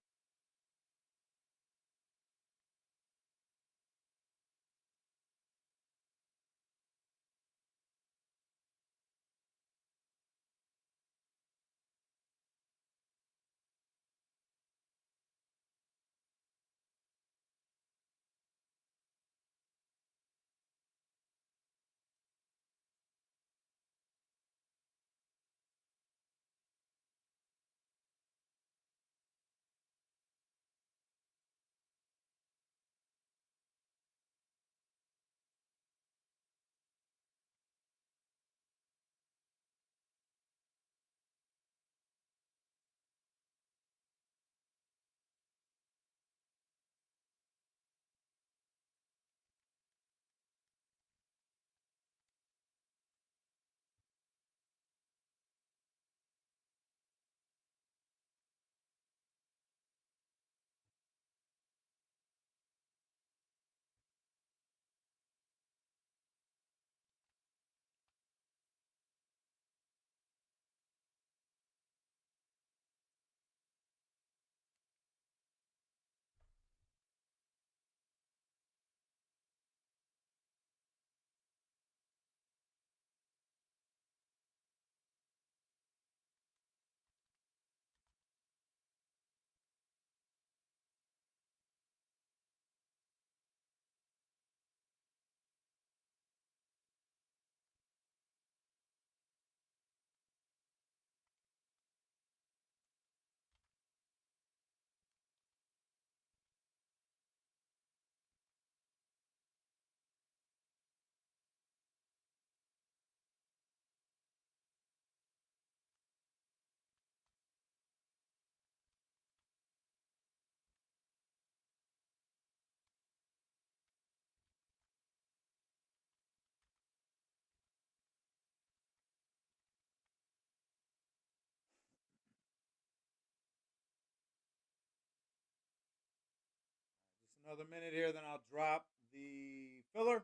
Just another minute here, then I'll drop the filler.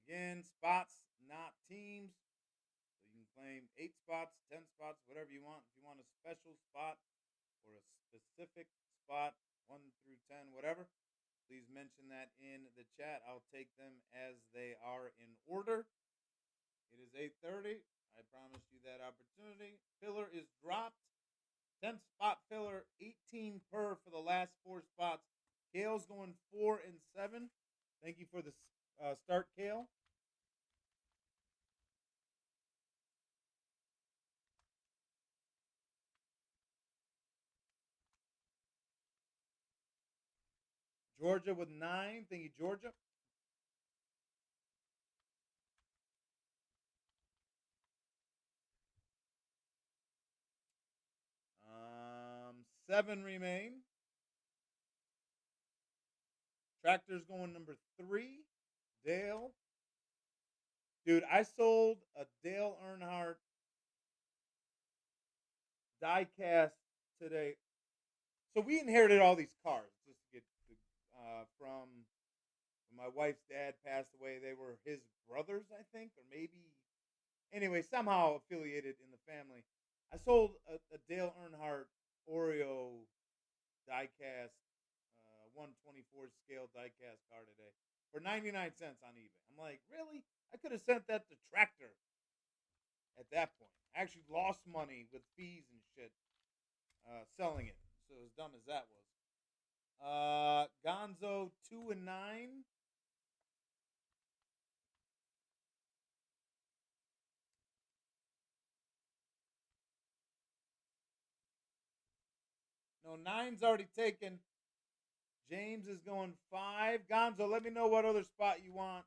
Again, spots, not teams. So you can claim 8 spots, 10 spots, whatever you want. If you want a special spot or a specific spot, 1 through 10, whatever, please mention that in the chat. I'll take them as they are in order. It is 8:30. I promised you that opportunity. Filler is dropped. 10th spot filler, 18 per for the last 4 spots. Kale's going 4 and 7. Thank you for the start, Kale. Georgia with 9. Thank you, Georgia. Um, 7 remain. Tractor's going number 3. Dale. Dude, I sold a Dale Earnhardt die cast today. So we inherited all these cars just to get from when my wife's dad passed away. They were his brothers, I think, or maybe anyway, somehow affiliated in the family. I sold a Dale Earnhardt Oreo diecast, 124 scale diecast car today for 99 cents on eBay. I'm like, really? I could have sent that to Tractor at that point. I actually lost money with fees and shit selling it. So as dumb as that was. Gonzo 2 and 9. No, 9's already taken. James is going 5. Gonzo, let me know what other spot you want.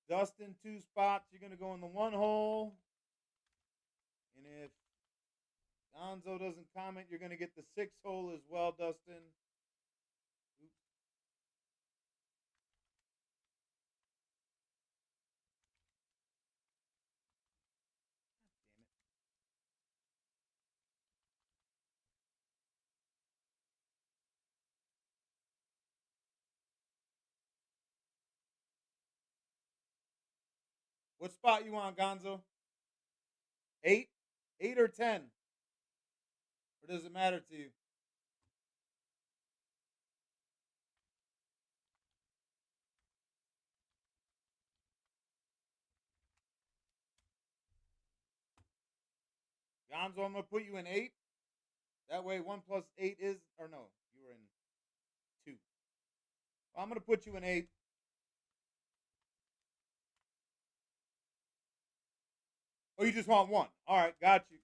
Dustin, 2 spots. You're going to go in the 1 hole. And if Gonzo doesn't comment, you're going to get the 6 hole as well, Dustin. Oops. Damn it. What spot you want, Gonzo? 8? 8 or 10? Or does it matter to you? Gonzo, I'm going to put you in 8. That way 1 plus 8 is, or no, you were in 2. Well, I'm going to put you in 8. Oh, you just want 1. All right, got you.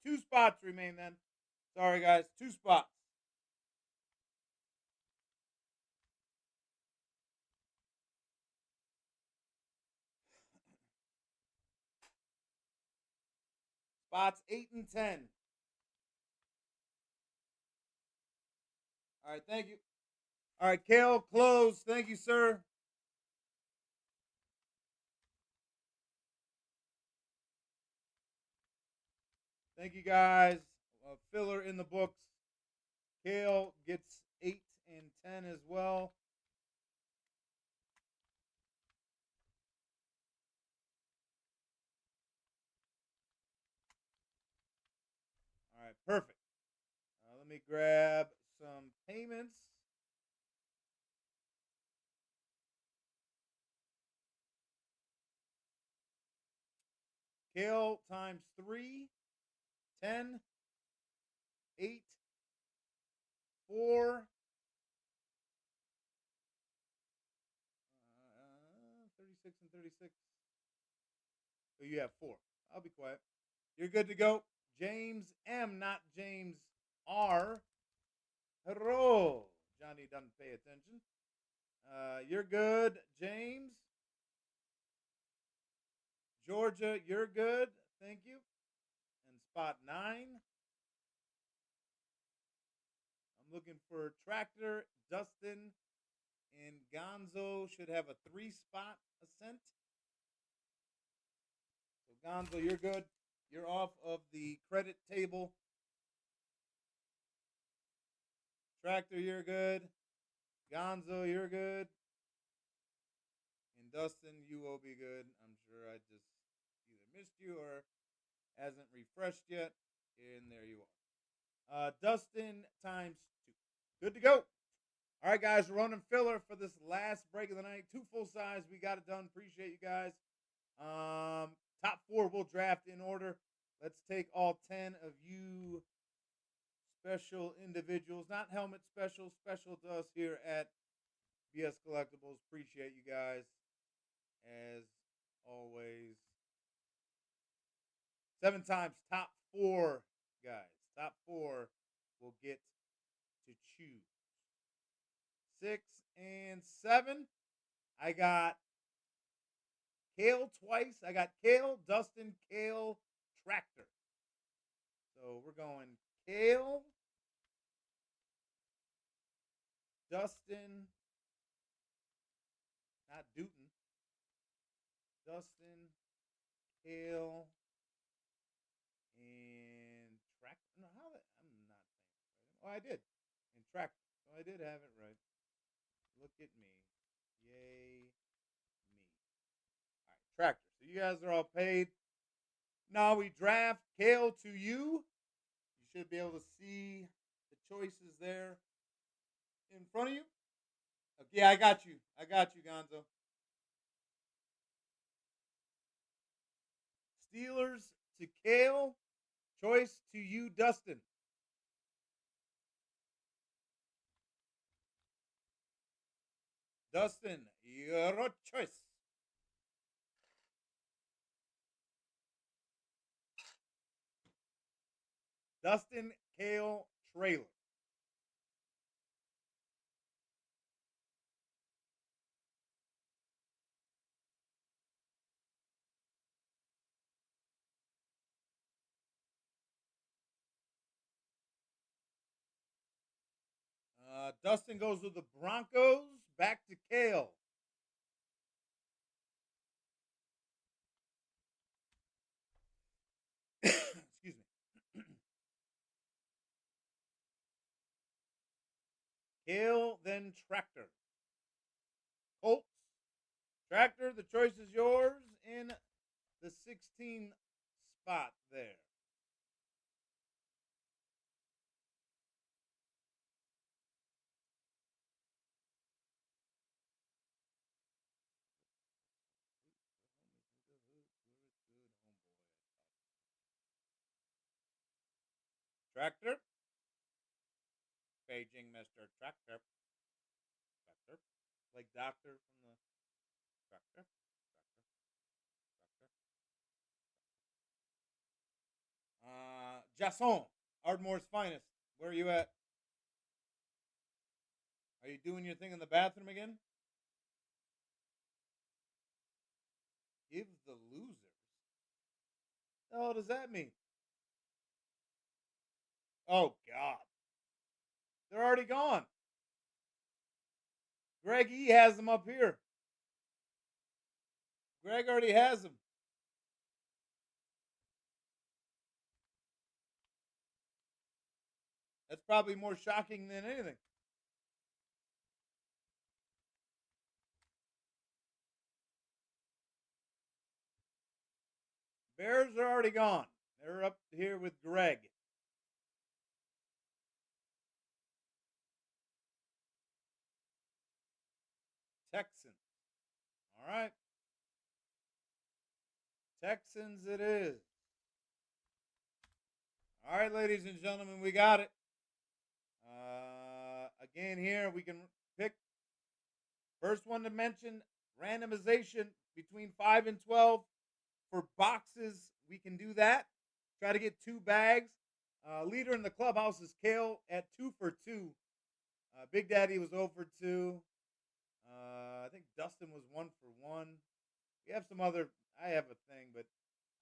2 spots remain then. Sorry, guys, 2 spots. Spots 8 and 10. All right, thank you. All right, Kale, close. Thank you, sir. Thank you, guys. Filler in the books. Kale gets 8 and 10 as well. All right, perfect. Let me grab some payments. Kale times 3, 10, 8, 4, 36 and 36. So you have 4. I'll be quiet. You're good to go. James M, not James R. Hello. Johnny doesn't pay attention. You're good, James. Georgia, you're good. Thank you. And spot 9. I'm looking for Tractor, Dustin, and Gonzo should have a 3-spot ascent. So Gonzo, you're good. You're off of the credit table. Tractor, you're good. Gonzo, you're good. And Dustin, you will be good. I'm sure I just either missed you or hasn't refreshed yet. And there you are. Dustin times 2. Good to go. All right, guys, we're running filler for this last break of the night. 2 full size. We got it done. Appreciate you guys. Top 4 will draft in order. Let's take all 10 of you special individuals, not helmet special to us here at BS Collectibles. Appreciate you guys as always. 7 times top 4, guys. Top 4 will get to choose. 6 and 7. I got Kale twice. I got Kale, Dustin, Kale, Tractor. So we're going Kale, Dustin, not Dutton, Dustin, Kale, and Tractor. No, how that? I'm not saying it right. Oh, I did. And Tractor. So I did have it right. Look at me. Yay, me. All right, Tractor. So you guys are all paid. Now we draft Kale to you. You should be able to see the choices there in front of you. Okay, I got you. Gonzo. Steelers to Kale. Choice to you, Dustin. Dustin, your choice. Dustin, Kale, trailer. Dustin goes with the Broncos. Back to Kale. Excuse me. Kale, then Tractor. Colts. Tractor, the choice is yours in the 16 spot there. Tractor. Paging Mr. Tractor. Tractor. Like Doctor from the Tractor. Jason, Ardmore's finest. Where are you at? Are you doing your thing in the bathroom again? Give the losers. What the hell does that mean? Oh, God. They're already gone. Greg E has them up here. Greg already has them. That's probably more shocking than anything. Bears are already gone. They're up here with Greg. Texans. All right. Texans it is. All right, ladies and gentlemen, we got it. Again, here we can pick first one to mention randomization between 5 and 12 for boxes. We can do that. Try to get 2 bags. Leader in the clubhouse is Kale at 2 for 2. Big Daddy was 0 for 2. I think Dustin was 1 for 1. We have some other. I have a thing, but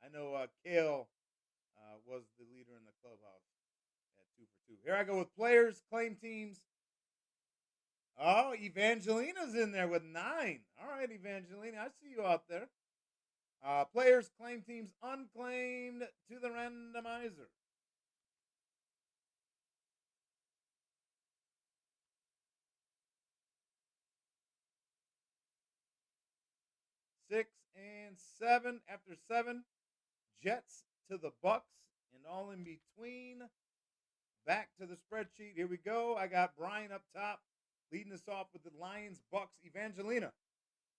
I know Kale was the leader in the clubhouse at 2 for 2. Here I go with players, claim teams. Oh, Evangelina's in there with 9. All right, Evangelina, I see you out there. Players, claim teams, unclaimed to the randomizer. Six and 7. After 7, Jets to the Bucks, and all in between. Back to the spreadsheet. Here we go. I got Brian up top, leading us off with the Lions, Bucks, Evangelina.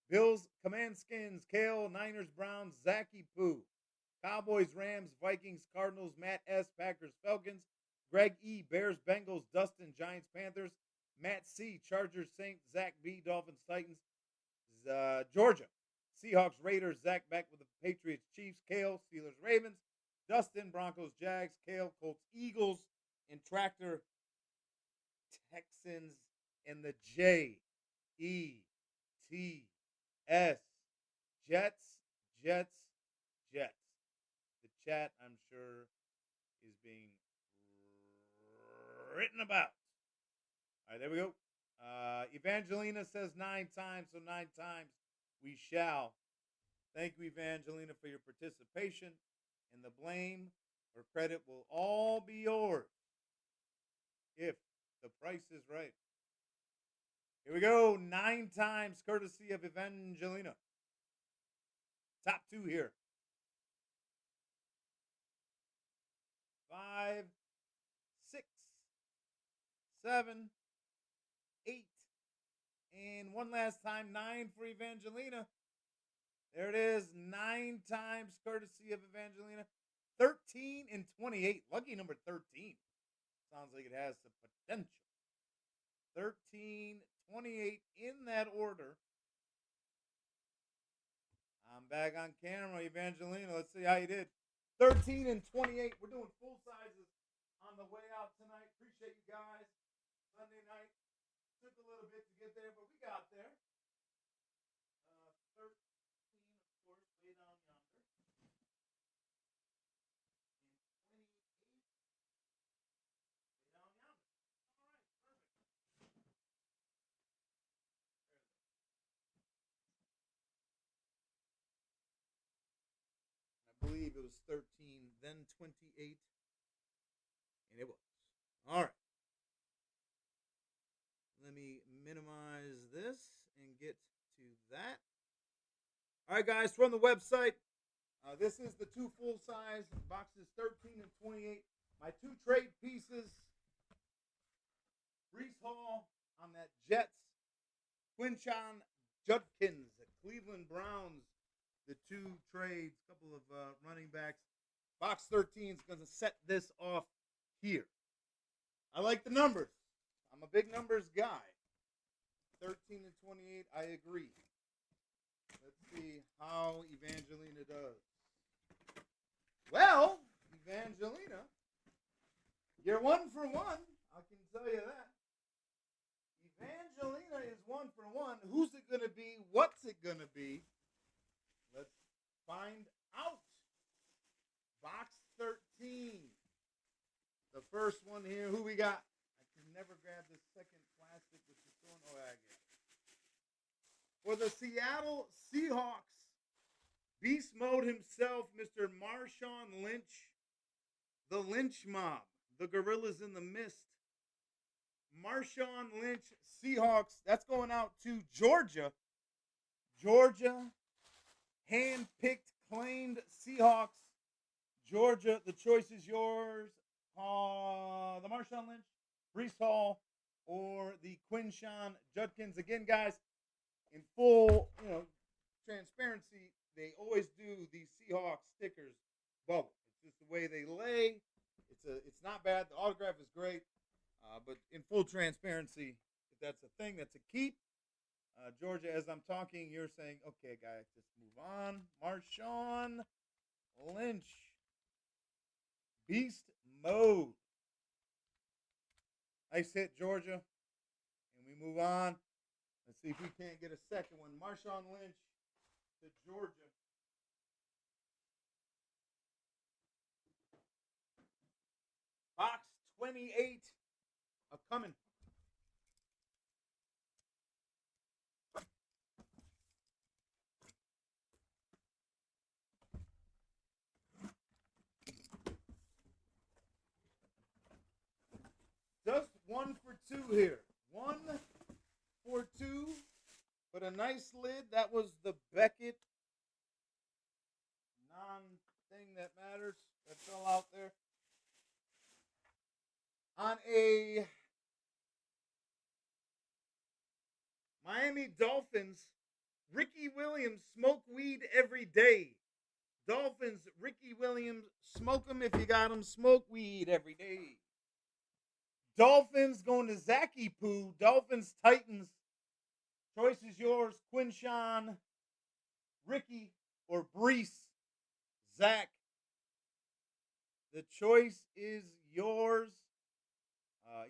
Bills, Commandskins, Kale, Niners, Browns, Zachy Poo. Cowboys, Rams, Vikings, Cardinals, Matt S, Packers, Falcons. Greg E, Bears, Bengals, Dustin, Giants, Panthers. Matt C, Chargers, Saints, Zach B, Dolphins, Titans. Georgia, Seahawks, Raiders, Zach back with the Patriots, Chiefs, Kale, Steelers, Ravens. Dustin, Broncos, Jags, Kale, Colts, Eagles, and Tractor, Texans, and the J E T S, Jets, Jets, Jets. The chat, I'm sure, is being written about. All right, there we go. Evangelina says 9 times, so 9 times we shall. Thank you, Evangelina, for your participation. And the blame or credit will all be yours if the price is right. Here we go. 9 times, courtesy of Evangelina. Top 2 here. 5, 6, 7, 8, and one last time, 9 for Evangelina. There it is, 9 times, courtesy of Evangelina. 13 and 28. Lucky number 13. Sounds like it has some potential. 13, 28 in that order. I'm back on camera, Evangelina. Let's see how you did. 13 and 28. We're doing full sizes on the way out tonight. Appreciate you guys. Sunday night took a little bit to get there, but we got there. 13, of course, way down yonder. And 28, way down yonder. All right, perfect. I believe it was 13, then 28, and it was. All right. Let me minimize this and get to that. All right, guys, from the website, this is the two full-size boxes, 13 and 28. My two trade pieces, Brees Hall on that Jets, Quinshon Judkins, the Cleveland Browns, the two trades, couple of running backs. Box 13 is going to set this off here. I like the numbers. I'm a big numbers guy. 13 and 28, I agree. Let's see how Evangelina does. Well, Evangelina, you're 1 for 1. I can tell you that. Evangelina is 1 for 1. Who's it going to be? What's it going to be? Let's find out. Box 13. The first one here. Who we got? I can never grab this second plastic with the stone. Oh, I get it. For the Seattle Seahawks, beast mode himself, Mr. Marshawn Lynch. The Lynch Mob. The Gorillas in the Mist. Marshawn Lynch, Seahawks. That's going out to Georgia. Georgia, hand-picked, claimed Seahawks. Georgia, the choice is yours. The Marshawn Lynch, Brees Hall, or the Quinshon Judkins. Again, guys, in full, transparency, they always do these Seahawks stickers bubble. It's just the way they lay. It's not bad. The autograph is great, but in full transparency, if that's a thing, that's a keep. Georgia, as I'm talking, you're saying, okay, guys, just move on. Marshawn Lynch, beast mode. Nice hit, Georgia. And we move on. Let's see if we can't get a second one. Marshawn Lynch to Georgia. Box 28 coming. Just 1 for 2 here. 1 for 2. But a nice lid. That was the Beckett non-thing that matters. That fell out there. On a Miami Dolphins, Ricky Williams, smoke weed every day. Dolphins, Ricky Williams, smoke them if you got them. Smoke weed every day. Dolphins going to Zachy Poo. Dolphins, Titans. Choice is yours. Quinshon, Ricky, or Brees. Zach. The choice is yours.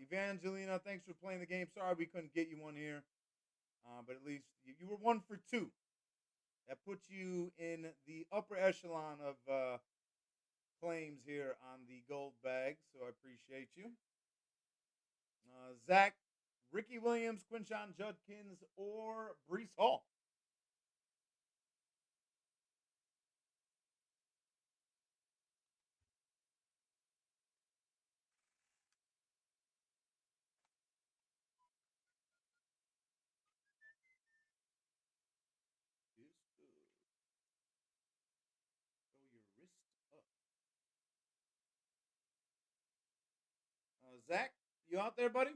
Evangelina, thanks for playing the game. Sorry we couldn't get you one here. But at least you were 1 for 2. That puts you in the upper echelon of claims here on the gold bag. So I appreciate you. Zach, Ricky Williams, Quinshon Judkins, or Brees Hall. Zach, you out there, buddy?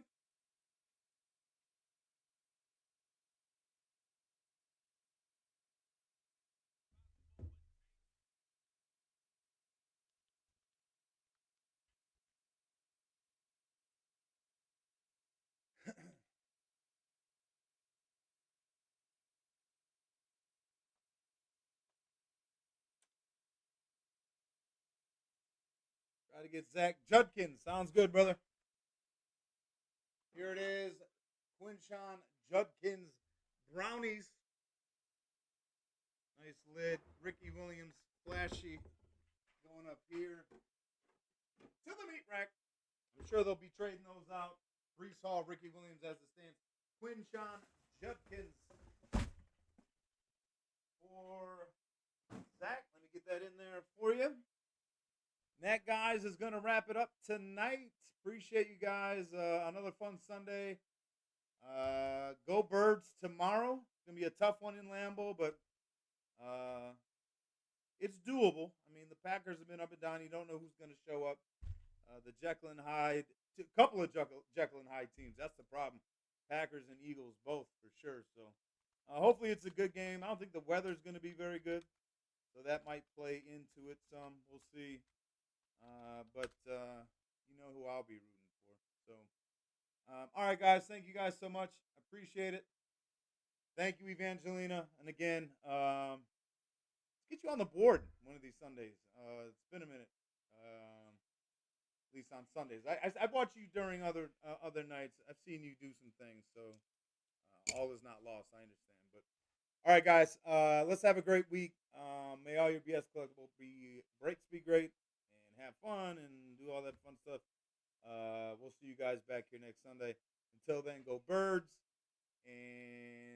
Try Got to get Zach Judkins. Sounds good, brother. Here it is. Quinshawn Judkins Brownies. Nice lid. Ricky Williams, flashy. Going up here to the meat rack. I'm sure they'll be trading those out. Brees Hall, Ricky Williams as it stands. Quinshawn Judkins for Zach. Let me get that in there for you. And that, guys, is going to wrap it up tonight. Appreciate you guys. Another fun Sunday. Go Birds tomorrow. It's going to be a tough one in Lambeau, but it's doable. I mean, the Packers have been up and down. You don't know who's going to show up. The Jekyll and Hyde, a couple of Jekyll and Hyde teams. That's the problem. Packers and Eagles both for sure. So hopefully it's a good game. I don't think the weather's going to be very good, so that might play into it some. We'll see. But you know who I'll be rooting for. So, all right, guys. Thank you guys so much. I appreciate it. Thank you, Evangelina. And again, let's get you on the board one of these Sundays. It's been a minute. At least on Sundays. I've watched you during other nights. I've seen you do some things, so all is not lost. I understand. But all right, guys, let's have a great week. May all your BS collectible breaks be great, and have fun and do all that fun stuff. We'll see you guys back here next Sunday. Until then, go Birds, and